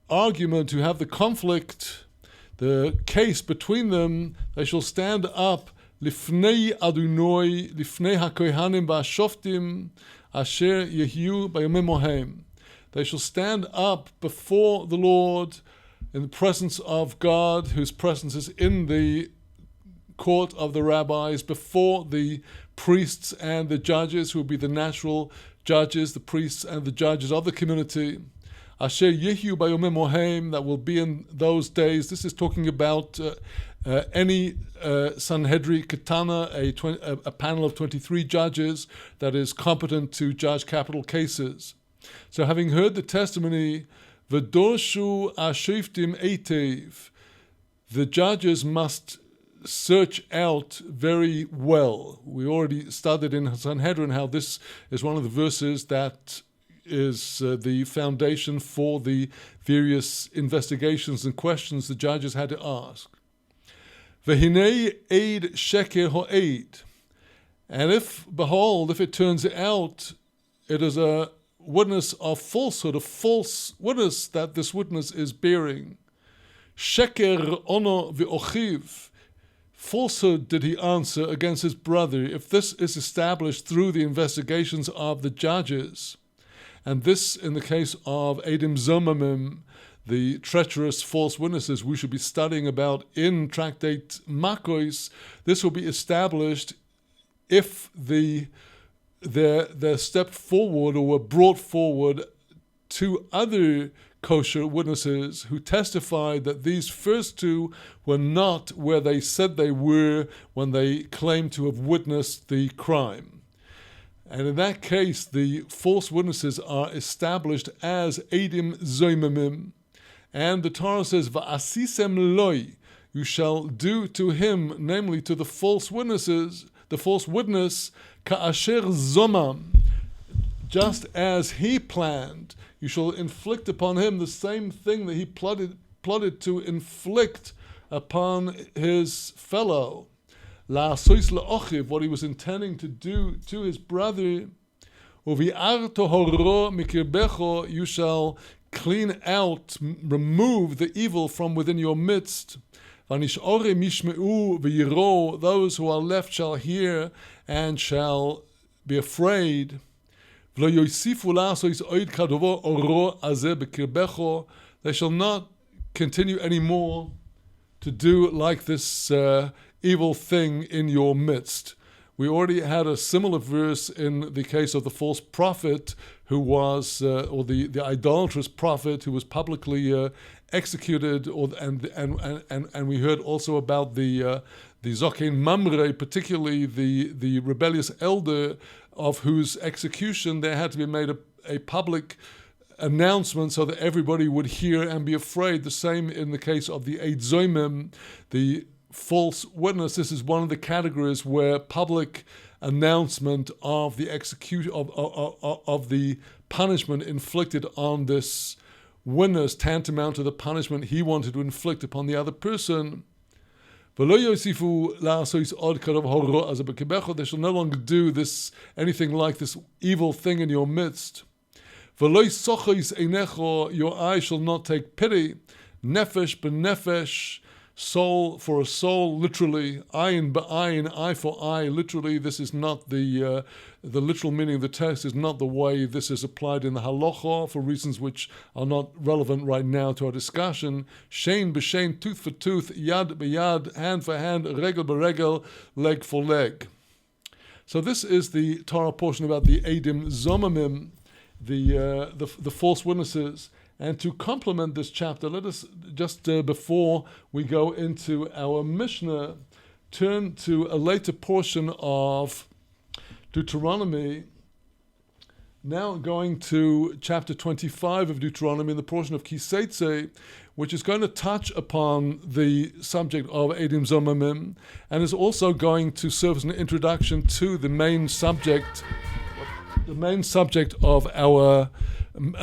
argument, who have the conflict, the case between them. They shall stand up Lifnei Adonai, Lifnei HaKohanim V'Ashoftim, Asher Yehiu B'Yomim Mohem. They shall stand up before the Lord in the presence of God, whose presence is in the court of the rabbis, before the priests and the judges, who will be the natural judges, the priests and the judges of the community. Asher Yehiu B'Yomim Mohem, that will be in those days. This is talking about any Sanhedrin Ketana, a panel of 23 judges that is competent to judge capital cases. So having heard the testimony, V'dorshu Ashiftim Eitev, the judges must search out very well. We already studied in Sanhedrin how this is one of the verses that is the foundation for the various investigations and questions the judges had to ask. V'hinei eid sheker ho'eid. And if, behold, if it turns out it is a witness of falsehood, a false witness that this witness is bearing. Sheker ono v'ochiv. Falsehood did he answer against his brother. If this is established through the investigations of the judges, and this in the case of Edim Zomamim, the treacherous false witnesses we should be studying about in Tractate Maccot, this will be established if they're stepped forward or were brought forward two other kosher witnesses who testified that these first two were not where they said they were when they claimed to have witnessed the crime. And in that case, the false witnesses are established as Edim Zoimimim. And the Torah says, Va'asisem loi, you shall do to him, namely to the false witnesses, the false witness, ka'asher zomam, just as he planned. You shall inflict upon him the same thing that he plotted to inflict upon his fellow. La'asois la'ochiv, what he was intending to do to his brother. Uvi'arto horo mikirbecho, you shall clean out, remove the evil from within your midst. Vanishore mishmeu v'yiro, those who are left shall hear and shall be afraid. They shall not continue anymore to do like this evil thing in your midst. We already had a similar verse in the case of the false prophet who was, or the idolatrous prophet who was publicly executed, and we heard also about the Zokein Mamre, particularly the rebellious elder, of whose execution there had to be made a public announcement so that everybody would hear and be afraid. The same in the case of the Eid Zoimim, the false witness. This is one of the categories where public announcement of the execution of the punishment inflicted on this witness, tantamount to the punishment he wanted to inflict upon the other person. They shall no longer do this, anything like this evil thing in your midst. Your eye shall not take pity. Nefesh b'nefesh, soul for a soul, literally. Ayin b'ayin, eye for eye, literally. This is not the literal meaning of the text is not the way this is applied in the halacha for reasons which are not relevant right now to our discussion. Shein b'shein, tooth for tooth, yad b'yad, hand for hand, regel b'regel, leg for leg. So this is the Torah portion about the Edim Zomamim, the false witnesses. And to complement this chapter, let us just before we go into our Mishnah, turn to a later portion of Deuteronomy. Now going to chapter 25 of Deuteronomy, in the portion of Kiseitze, which is going to touch upon the subject of Edim Zomamim, and is also going to serve as an introduction to the main subject of our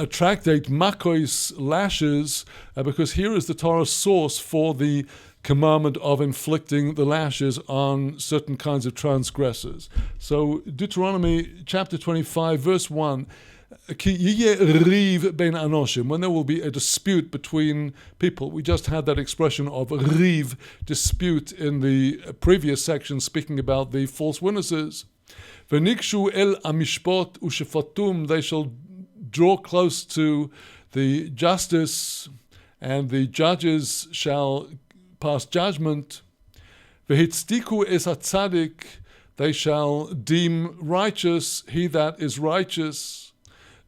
tractate Maccot, lashes, because here is the Torah's source for the commandment of inflicting the lashes on certain kinds of transgressors. So Deuteronomy chapter 25 verse 1, Ki yiyeh riv bein anoshim, when there will be a dispute between people. We just had that expression of riv, dispute, in the previous section speaking about the false witnesses. V'nikshu el amishpot ushefatum, they shall draw close to the justice, and the judges shall pass judgment. V'hitzdiku es hatzadik, they shall deem righteous he that is righteous.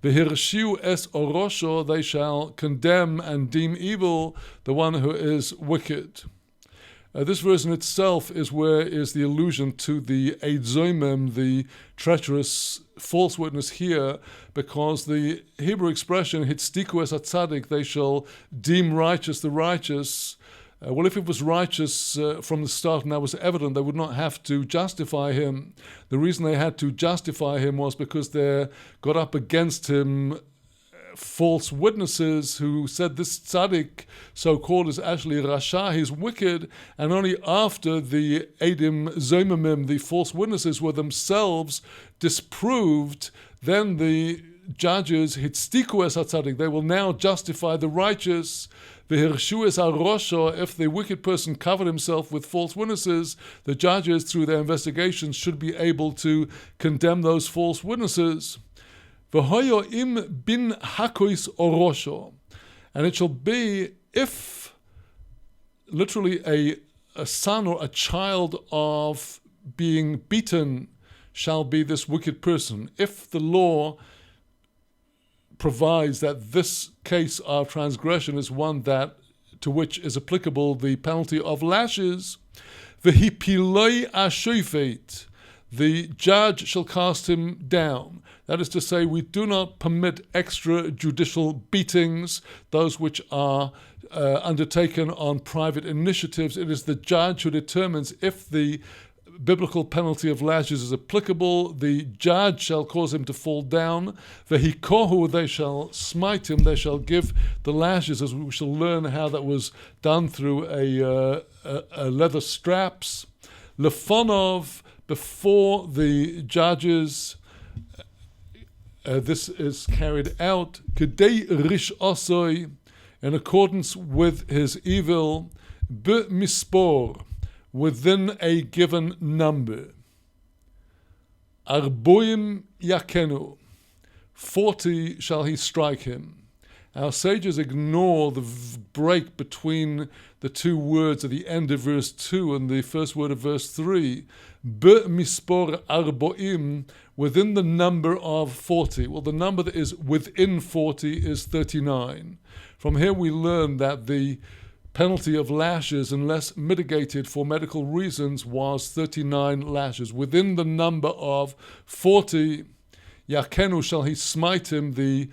V'hirshiu es orosho, they shall condemn and deem evil the one who is wicked. This verse in itself is where is the allusion to the Eid Zoimim, the treacherous false witness here, because the Hebrew expression hitzdiku es hatzadik, they shall deem righteous the righteous. Well, if it was righteous from the start and that was evident, they would not have to justify him. The reason they had to justify him was because they got up against him false witnesses who said this tzaddik, so-called, is actually rasha, he's wicked, and only after the Edim Zomamim, the false witnesses, were themselves disproved, then the judges, hitstiku es hatzadik, they will now justify the righteous. V'hirshu es harosho, if the wicked person covered himself with false witnesses, the judges, through their investigations, should be able to condemn those false witnesses. V'hoyo im bin hakois orosho, and it shall be if literally a son or a child of being beaten shall be this wicked person. If the law provides that this case of transgression is one that to which is applicable the penalty of lashes, v'hipiloi ashofet, the judge shall cast him down. That is to say, we do not permit extrajudicial beatings, those which are undertaken on private initiatives. It is the judge who determines if the biblical penalty of lashes is applicable. The judge shall cause him to fall down. Vehikohu, they shall smite him, they shall give the lashes, as we shall learn how that was done through a leather straps. Lefonov, before the judges, this is carried out. Kedei rish osoi, in accordance with his evil, be mispor, within a given number. Arboim yakenu, 40 shall he strike him. Our sages ignore the break between the two words at the end of verse 2 and the first word of verse 3. Be mispor arboim, within the number of 40. Well, the number that is within 40 is 39. From here we learn that the penalty of lashes, unless mitigated for medical reasons, was 39 lashes. Within the number of 40, yakenu, shall he smite him, the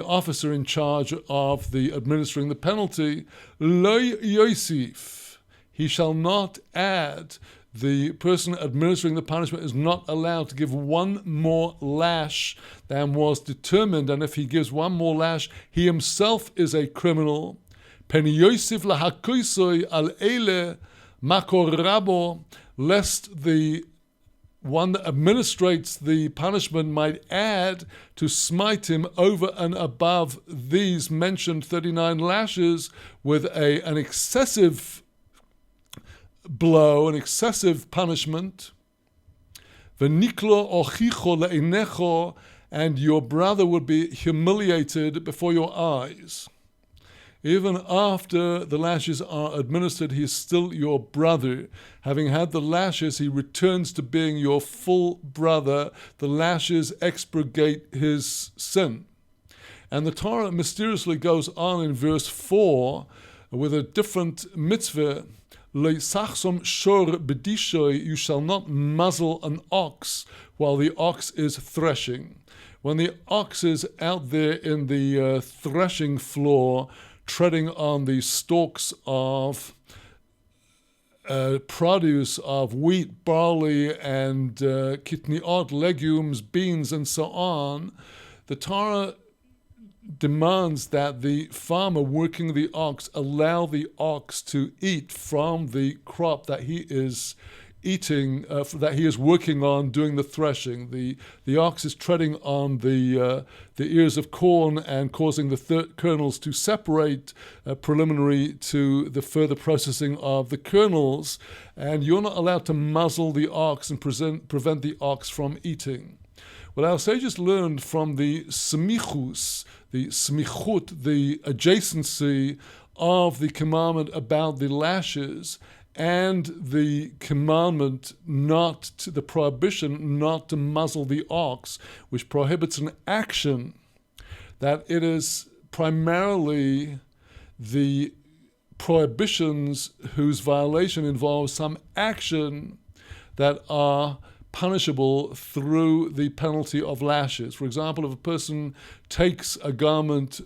officer in charge of the administering the penalty. Lo yosif, he shall not add. The person administering the punishment is not allowed to give one more lash than was determined, and if he gives one more lash, he himself is a criminal. Pen yosif lahakoisoi al ele makorabo, lest the one that administrates the punishment might add to smite him over and above these mentioned 39 lashes with an excessive blow, an excessive punishment. V'niklo ochicho le'inecho, and your brother would be humiliated before your eyes. Even after the lashes are administered, he is still your brother. Having had the lashes, he returns to being your full brother. The lashes expurgate his sin. And the Torah mysteriously goes on in verse 4 with a different mitzvah. You shall not muzzle an ox while the ox is threshing. When the ox is out there in the threshing floor, treading on the stalks of produce of wheat, barley, and kitniot, legumes, beans, and so on, the Torah demands that the farmer working the ox allow the ox to eat from the crop that he is eating, that he is working on doing the threshing. The ox is treading on the ears of corn and causing the kernels to separate preliminary to the further processing of the kernels, and you're not allowed to muzzle the ox and prevent the ox from eating. Well, our sages learned from the smichut, the adjacency of the commandment about the lashes, and the commandment the prohibition not to muzzle the ox, which prohibits an action, that it is primarily the prohibitions whose violation involves some action that are punishable through the penalty of lashes. For example, if a person takes a garment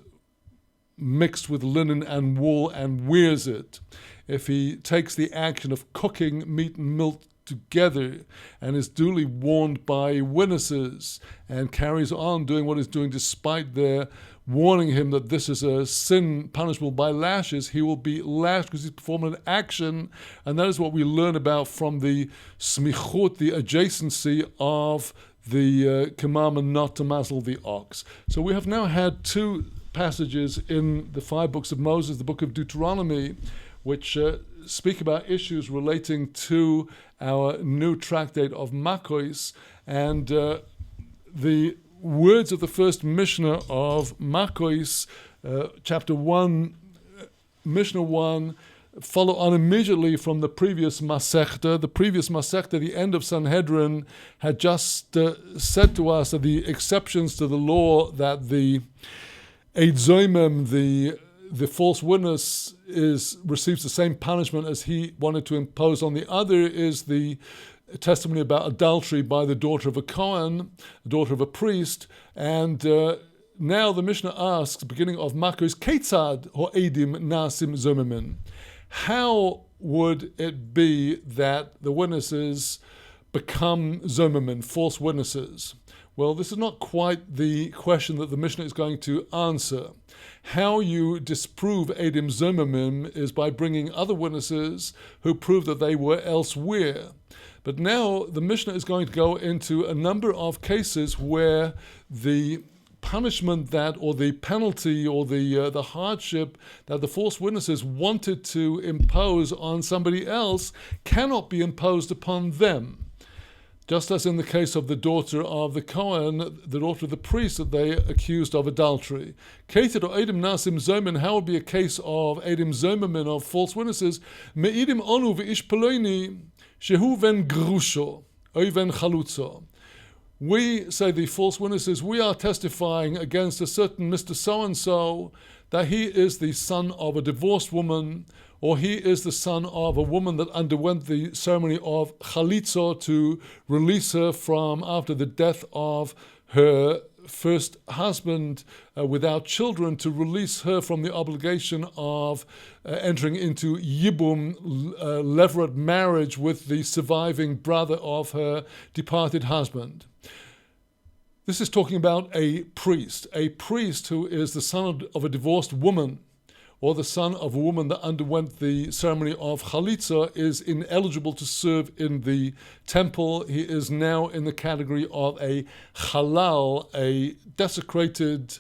mixed with linen and wool and wears it, if he takes the action of cooking meat and milk together and is duly warned by witnesses and carries on doing what he's doing despite their warning him that this is a sin punishable by lashes, he will be lashed because he's performing an action, and that is what we learn about from the smichut, the adjacency of the commandment not to muzzle the ox. So we have now had two passages in the 5 books of Moses, the book of Deuteronomy, which speak about issues relating to our new tractate of Maccot, and the words of the first Mishnah of Maccot, chapter 1, Mishnah 1, follow on immediately from the previous Masechta. The previous Masechta, the end of Sanhedrin, had just said to us that the exceptions to the law, that the Eid Zoimim, the false witness, receives the same punishment as he wanted to impose on the other, is the testimony about adultery by the daughter of a Kohen, the daughter of a priest. And now the Mishnah asks, beginning of Makkos, Ketzad ho'edim nasim zomimin. How would it be that the witnesses become zomimin, false witnesses? Well, this is not quite the question that the Mishnah is going to answer. How you disprove edim zomimim is by bringing other witnesses who prove that they were elsewhere. But now the Mishnah is going to go into a number of cases where the punishment that, or the penalty, or the hardship that the false witnesses wanted to impose on somebody else cannot be imposed upon them. Just as in the case of the daughter of the Kohen, the daughter of the priest that they accused of adultery. Keted or Edim Nasim Zomin, how would be a case of Edim Zomimin, of false witnesses? Me'idim onu v'ish peloni, shehu ven grusho, oy ven chalutzo. We, say the false witnesses, we are testifying against a certain Mr. So-and-so that he is the son of a divorced woman, or he is the son of a woman that underwent the ceremony of chalitzo, to release her from, after the death of her first husband without children, to release her from the obligation of entering into yibum, levirate marriage with the surviving brother of her departed husband. This is talking about a priest who is the son of a divorced woman, or the son of a woman that underwent the ceremony of chalitza, is ineligible to serve in the temple. He is now in the category of a halal, a desecrated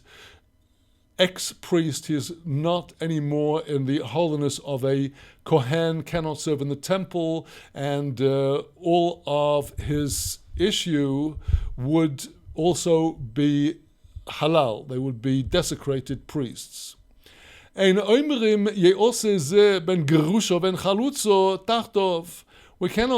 ex-priest. He is not anymore in the holiness of a kohen, cannot serve in the temple, and all of his issue would also be halal. They would be desecrated priests. We cannot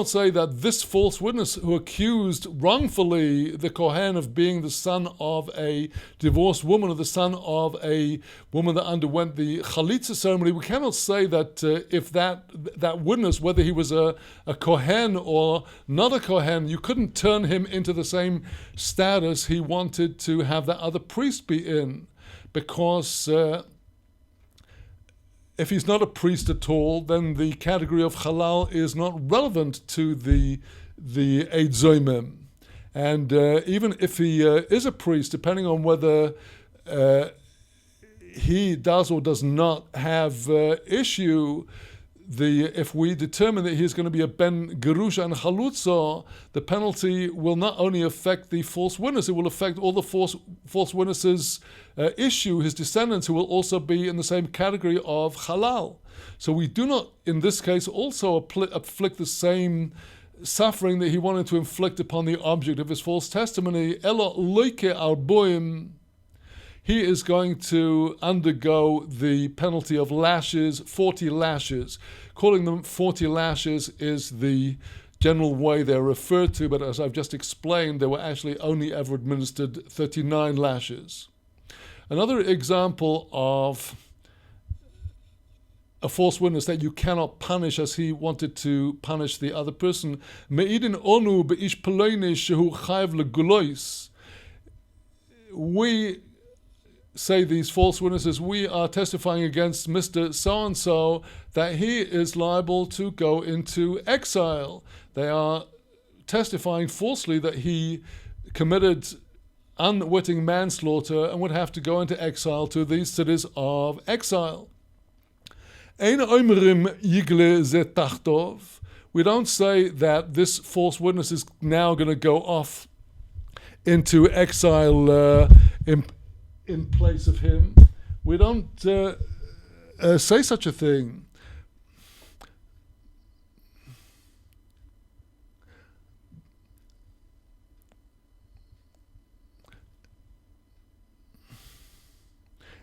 say that this false witness who accused wrongfully the Kohen of being the son of a divorced woman, or the son of a woman that underwent the chalitza ceremony, we cannot say that if that witness, whether he was a Kohen or not a Kohen, you couldn't turn him into the same status he wanted to have that other priest be in, because if he's not a priest at all, then the category of halal is not relevant to the Eid Zoimim. And even if he is a priest, depending on whether he does or does not have issue, if we determine that he's going to be a ben gerusha and chalutza, the penalty will not only affect the false witness, it will affect all the false witnesses' issue, his descendants, who will also be in the same category of halal. So we do not, in this case, also afflict the same suffering that he wanted to inflict upon the object of his false testimony. Elo loike arboim. He is going to undergo the penalty of lashes, 40 lashes. Calling them 40 lashes is the general way they're referred to, but as I've just explained, they were actually only ever administered 39 lashes. Another example of a false witness that you cannot punish as he wanted to punish the other person. Me'idin onu be'ish peloini shehu chayv legulois. We say, these false witnesses, we are testifying against Mr. So-and-so that he is liable to go into exile. They are testifying falsely that he committed unwitting manslaughter and would have to go into exile to these cities of exile. We don't say that this false witness is now going to go off into exile in place of him. We don't say such a thing.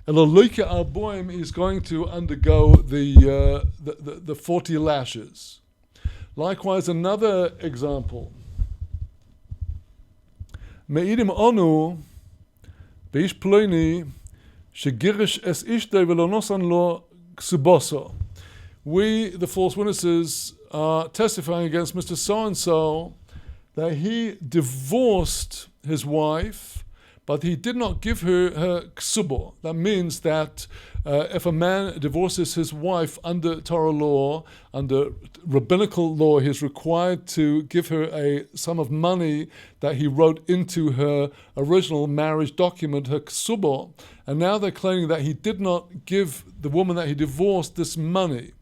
Eloloike Arboim is going to undergo the 40 lashes. Likewise, another example. Me'idim onu beish ploini shegirish es ishtei velo nosan lo ksuboso. We, the false witnesses, are testifying against Mr. So-and-so that he divorced his wife, but he did not give her ksubo. That means that if a man divorces his wife under Torah law, under rabbinical law, he is required to give her a sum of money that he wrote into her original marriage document, her ksubo. And now they're claiming that he did not give the woman that he divorced this money.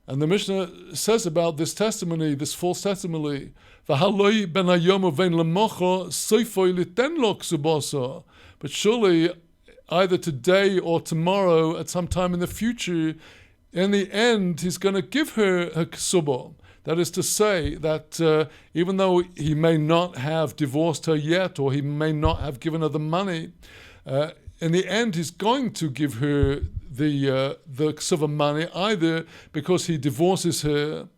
And the Mishnah says about this testimony, this false testimony, but surely either today or tomorrow, at some time in the future, in the end, he's going to give her ksubo. That is to say that even though he may not have divorced her yet, or he may not have given her the money, in the end, he's going to give her the ksuba money, either because he divorces her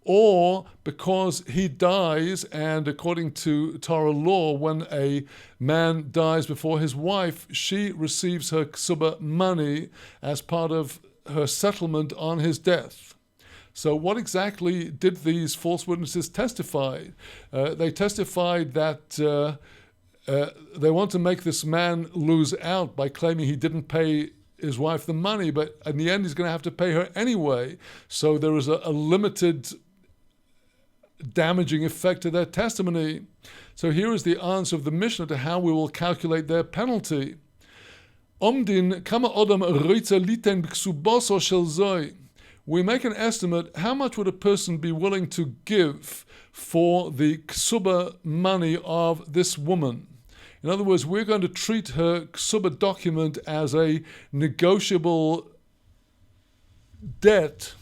or because he dies, and according to Torah law, when a man dies before his wife, she receives her ksuba money as part of her settlement on his death. So what exactly did these false witnesses testify? They testified that they want to make this man lose out by claiming he didn't pay his wife the money, but in the end he's going to have to pay her anyway. So there is a limited damaging effect to their testimony. So here is the answer of the Mishnah to how we will calculate their penalty. Omdin kama odam roitza liten b'ksuboso shel zoi. We make an estimate, how much would a person be willing to give for the ksuba money of this woman? In other words, we're going to treat her ksuba document as a negotiable debt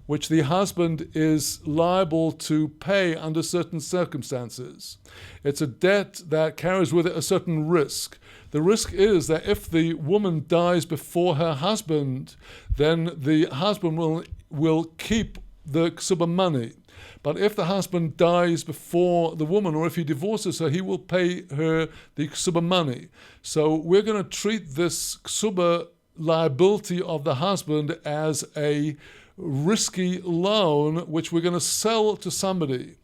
which the husband is liable to pay under certain circumstances. It's a debt that carries with it a certain risk. The risk is that if the woman dies before her husband, then the husband will keep the ksuba money. But if the husband dies before the woman, or if he divorces her, he will pay her the ksuba money. So we're going to treat this ksuba liability of the husband as a risky loan which we're going to sell to somebody.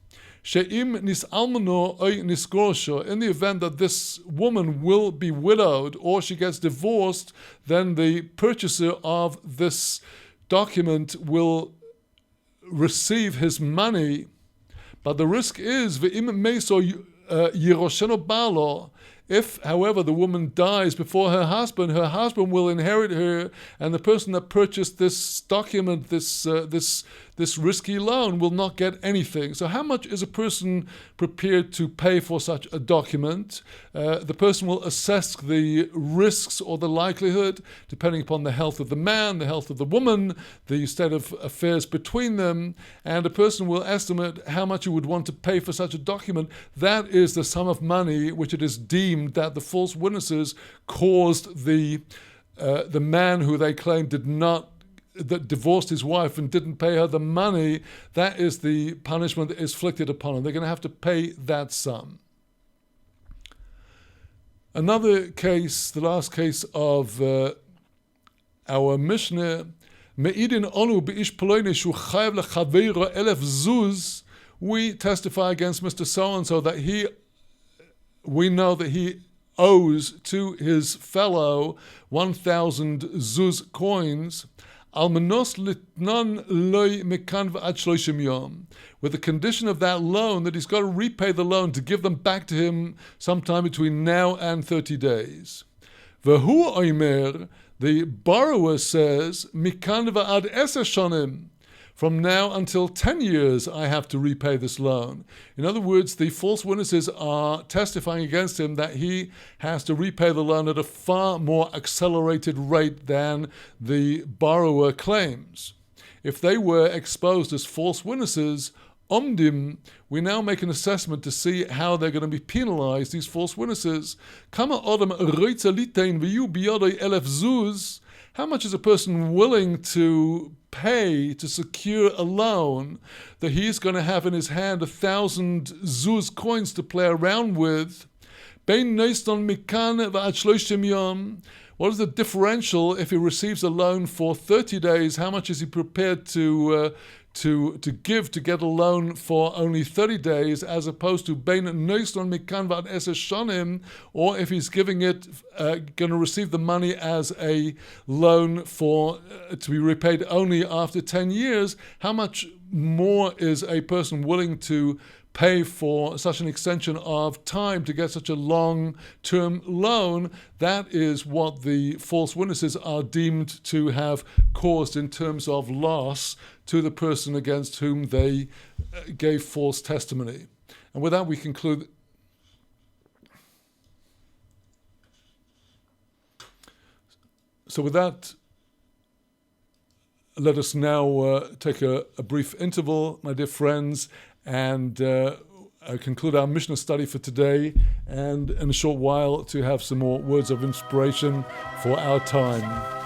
She'im nisalmano oy nisgorosho. In the event that this woman will be widowed or she gets divorced, then the purchaser of this document will receive his money. But the risk is ve'im meso yirosheno balo. If, however, the woman dies before her husband will inherit her, and the person that purchased this document, this risky loan, will not get anything. So how much is a person prepared to pay for such a document? The person will assess the risks or the likelihood, depending upon the health of the man, the health of the woman, the state of affairs between them, and a person will estimate how much he would want to pay for such a document. That is the sum of money which it is deemed that the false witnesses caused the man who they claim that divorced his wife and didn't pay her the money. That is the punishment that is inflicted upon him. They're going to have to pay that sum. Another case, the last case of our Mishnah, Me'idin onu b'ish poloine shu chayav lechaveiro 1,000 zuz. We testify against Mr. So-and-so that we know that he owes to his fellow 1,000 zuz coins, almanos litnan loy mekan v'ad shloshim yom, with the condition of that loan that he's got to repay the loan to give them back to him sometime between now and 30 days. V'hu oimer, the borrower says, mikan v'ad 10 shonim, From now until 10 years, I have to repay this loan. In other words, the false witnesses are testifying against him that he has to repay the loan at a far more accelerated rate than the borrower claims. If they were exposed as false witnesses, Omdim, we now make an assessment to see how they're going to be penalized, these false witnesses. Kama odam roitza litein v'yu biyodoi elef zuz. How much is a person willing to pay to secure a loan that he's going to have in his hand 1,000 zuz coins to play around with? Bein neiston mikan v'ad shloshim yom. What is the differential if he receives a loan for 30 days? How much is he prepared to give to get a loan for only 30 days, as opposed to bein neiston mikan v'ad eses shonim, or if he's giving it, going to receive the money as a loan for to be repaid only after 10 years? How much more is a person willing to pay for such an extension of time to get such a long-term loan? That is what the false witnesses are deemed to have caused in terms of loss to the person against whom they gave false testimony. And with that, we conclude. So with that, let us now take a brief interval, my dear friends, and conclude our Mishnah study for today, and in a short while to have some more words of inspiration for our time.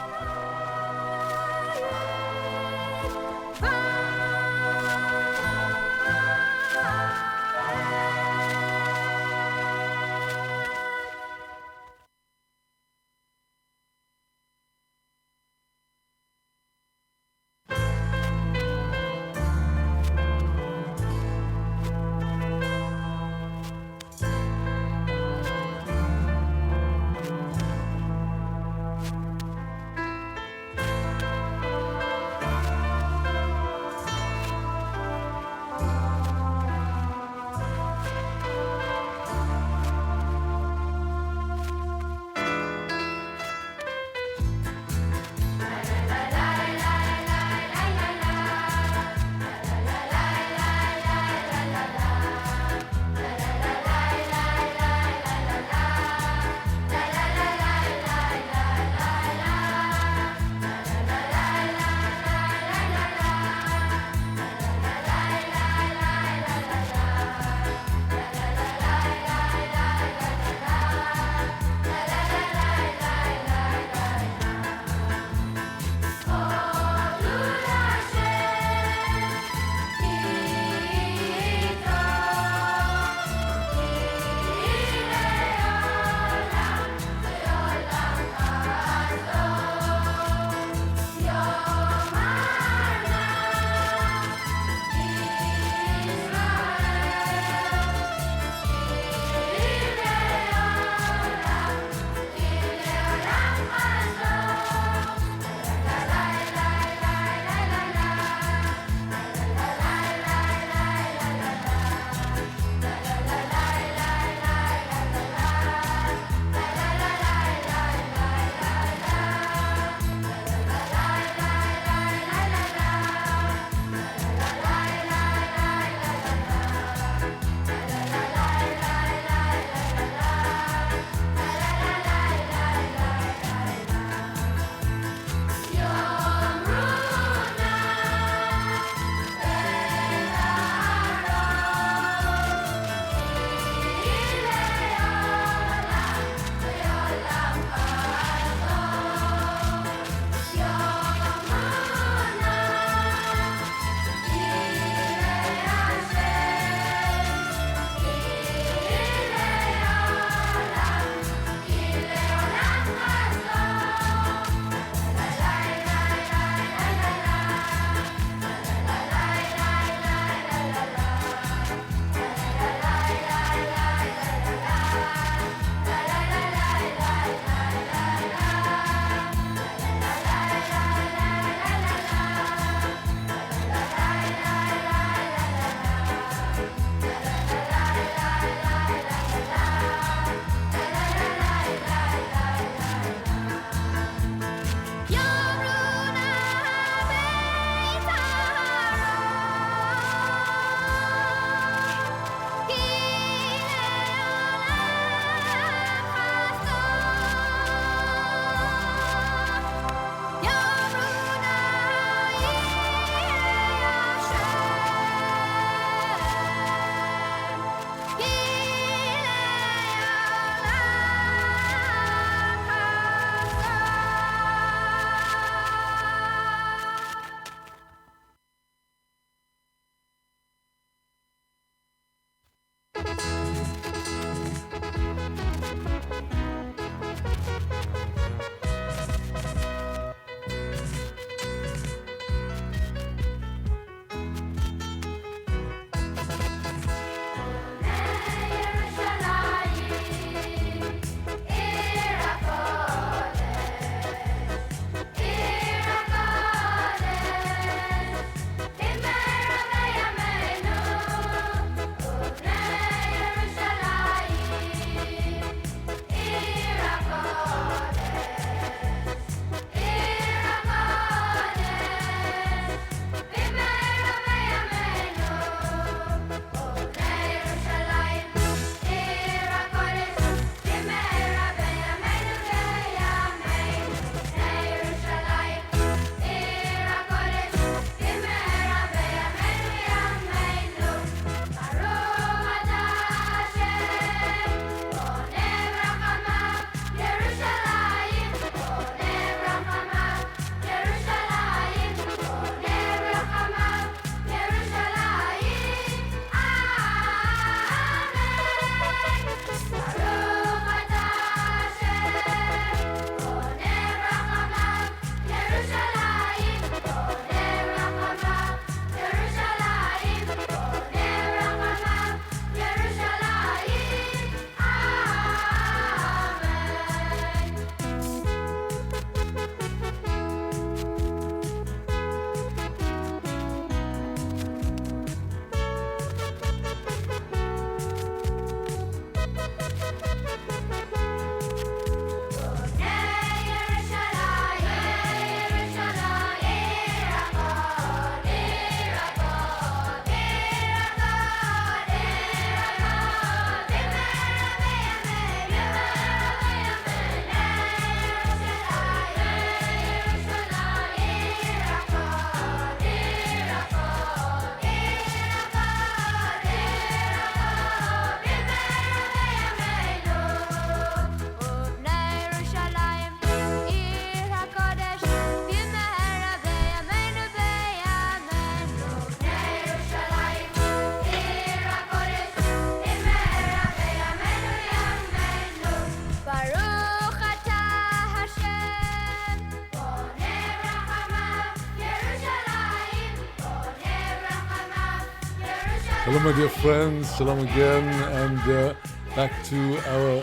Hello, my dear friends. Shalom again, and back to our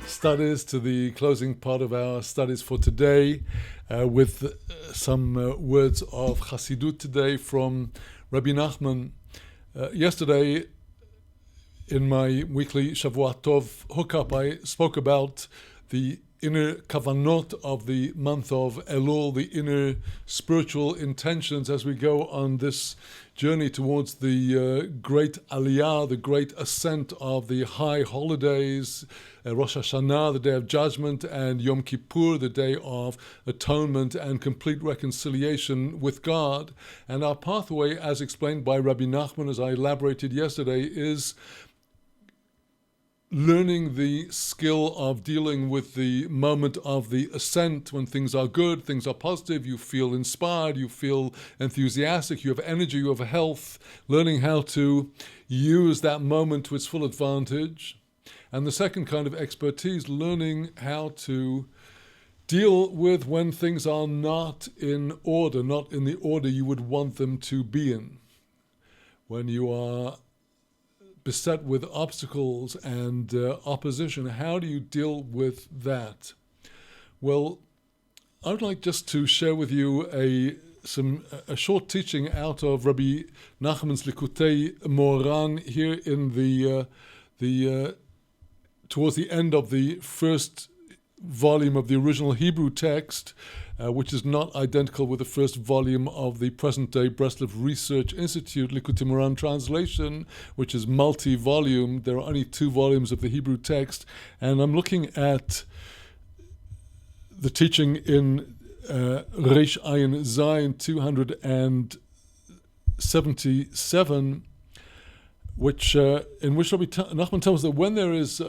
studies, to the closing part of our studies for today, with some words of Chassidut today from Rabbi Nachman. Yesterday, in my weekly Shavua Tov hookup, I spoke about the inner kavanot of the month of Elul, the inner spiritual intentions as we go on this journey towards the great aliyah, the great ascent of the high holidays, Rosh Hashanah, the day of judgment, and Yom Kippur, the day of atonement and complete reconciliation with God. And our pathway, as explained by Rabbi Nachman, as I elaborated yesterday, is learning the skill of dealing with the moment of the ascent when things are good, things are positive, you feel inspired, you feel enthusiastic, you have energy, you have health, learning how to use that moment to its full advantage. And the second kind of expertise, learning how to deal with when things are not in order, not in the order you would want them to be in. When you are beset with obstacles and opposition, how do you deal with that? Well, I would like just to share with you a short teaching out of Rabbi Nachman's Likutei Moran here in the towards the end of the first volume of the original Hebrew text, which is not identical with the first volume of the present-day Breslov Research Institute Likutei Moran translation, which is multi-volume. There are only 2 volumes of the Hebrew text, and I'm looking at the teaching in Reish Ayin Zayin 277, in which Rabbi Nachman tells us that when there is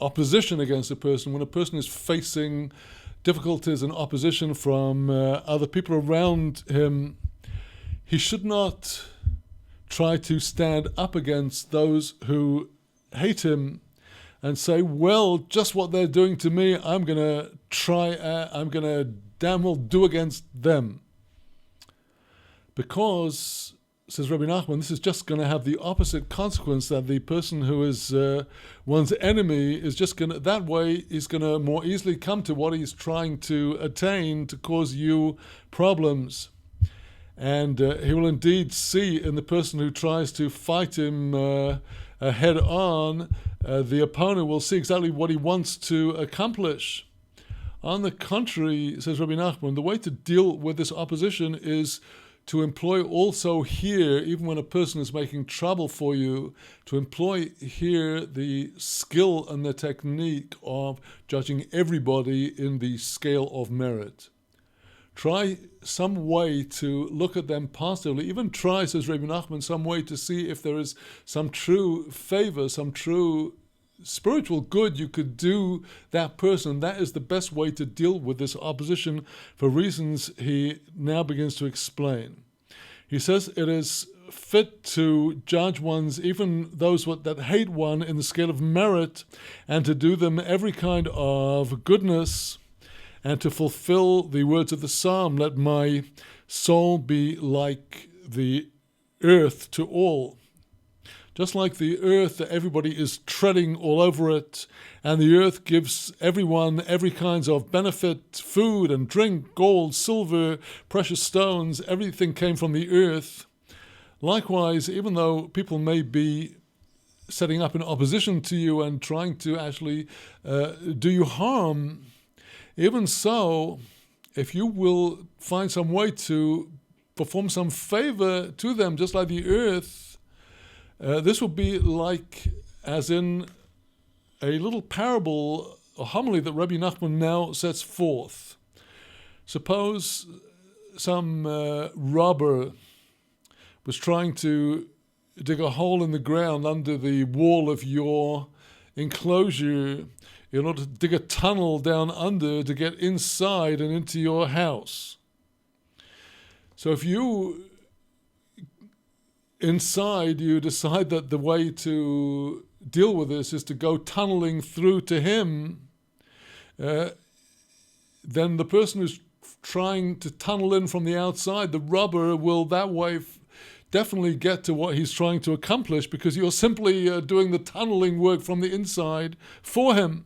opposition against a person, when a person is facing difficulties and opposition from other people around him, he should not try to stand up against those who hate him and say, well, just what they're doing to me, I'm going to damn well do against them. Because, says Rabbi Nachman, this is just going to have the opposite consequence, that the person who is one's enemy is just going to, that way he's going to more easily come to what he's trying to attain to cause you problems. And he will indeed see in the person who tries to fight him head on, the opponent will see exactly what he wants to accomplish. On the contrary, says Rabbi Nachman, the way to deal with this opposition is to employ also here, even when a person is making trouble for you, to employ here the skill and the technique of judging everybody in the scale of merit. Try some way to look at them positively. Even try, says Rabbi Nachman, some way to see if there is some true favor, some true spiritual good you could do that person. That is the best way to deal with this opposition, for reasons he now begins to explain. He says it is fit to judge ones, even those that hate one, in the scale of merit, and to do them every kind of goodness, and to fulfill the words of the psalm, let my soul be like the earth to all. Just like the earth, that everybody is treading all over it, and the earth gives everyone every kinds of benefit, food and drink, gold, silver, precious stones, everything came from the earth. Likewise, even though people may be setting up in opposition to you and trying to actually do you harm, even so, if you will find some way to perform some favor to them, just like the earth, this will be like, as in a little parable, a homily that Rabbi Nachman now sets forth. Suppose some robber was trying to dig a hole in the ground under the wall of your enclosure in order to dig a tunnel down under to get inside and into your house. So if you inside you decide that the way to deal with this is to go tunneling through to him, then the person who's trying to tunnel in from the outside, the robber, will that way definitely get to what he's trying to accomplish, because you're simply doing the tunneling work from the inside for him.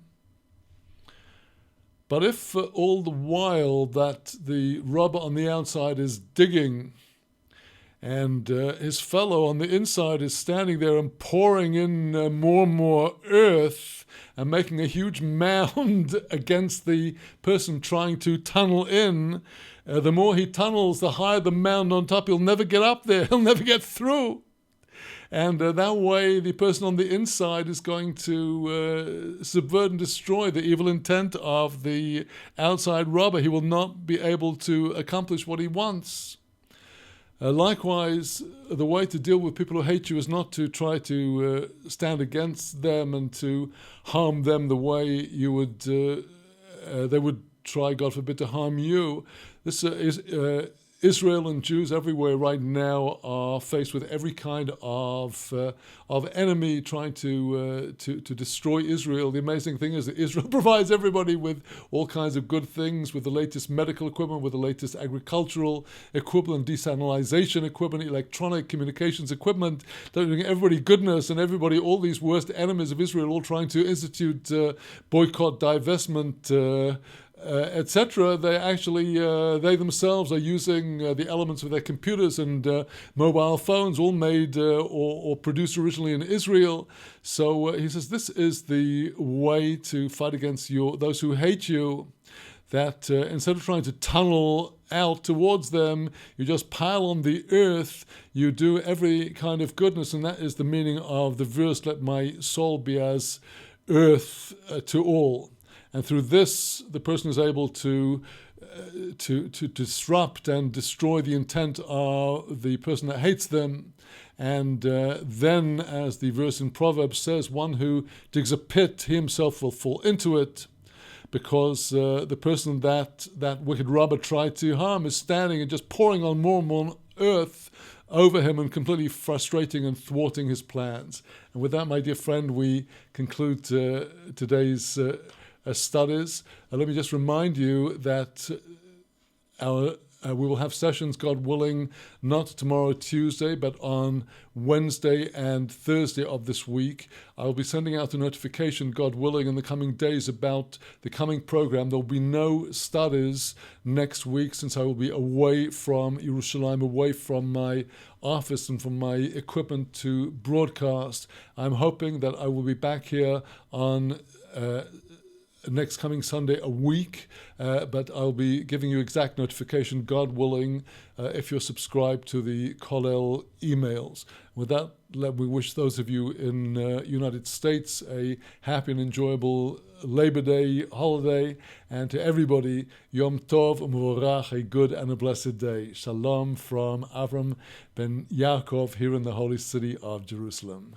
But if all the while that the robber on the outside is digging, and his fellow on the inside is standing there and pouring in more and more earth and making a huge mound against the person trying to tunnel in, the more he tunnels, the higher the mound on top. He'll never get up there. He'll never get through. And that way, the person on the inside is going to subvert and destroy the evil intent of the outside robber. He will not be able to accomplish what he wants. Likewise, the way to deal with people who hate you is not to try to stand against them and to harm them the way you would they would try, God forbid, to harm you. This is Israel and Jews everywhere right now are faced with every kind of enemy trying to destroy Israel. The amazing thing is that Israel provides everybody with all kinds of good things, with the latest medical equipment, with the latest agricultural equipment, desalinization equipment, electronic communications equipment, doing everybody goodness, and everybody, all these worst enemies of Israel, all trying to institute boycott, divestment, etc. They actually, they themselves are using the elements of their computers and mobile phones, all made or produced originally in Israel. So he says this is the way to fight against those who hate you, that instead of trying to tunnel out towards them, you just pile on the earth, you do every kind of goodness, and that is the meaning of the verse, let my soul be as earth to all. And through this, the person is able to disrupt and destroy the intent of the person that hates them. And then, as the verse in Proverbs says, one who digs a pit, he himself will fall into it, because the person that wicked robber tried to harm is standing and just pouring on more and more earth over him and completely frustrating and thwarting his plans. And with that, my dear friend, we conclude today's studies. Let me just remind you that we will have sessions, God willing, not tomorrow, Tuesday, but on Wednesday and Thursday of this week. I will be sending out a notification, God willing, in the coming days about the coming program. There will be no studies next week, since I will be away from Jerusalem, away from my office and from my equipment to broadcast. I'm hoping that I will be back here on next coming Sunday a week, but I'll be giving you exact notification, God willing, if you're subscribed to the Kollel emails. With that, let me wish those of you in United States a happy and enjoyable Labor Day holiday, and to everybody, Yom Tov U'Mevorach, a good and a blessed day. Shalom from Avram ben Yaakov here in the holy city of Jerusalem.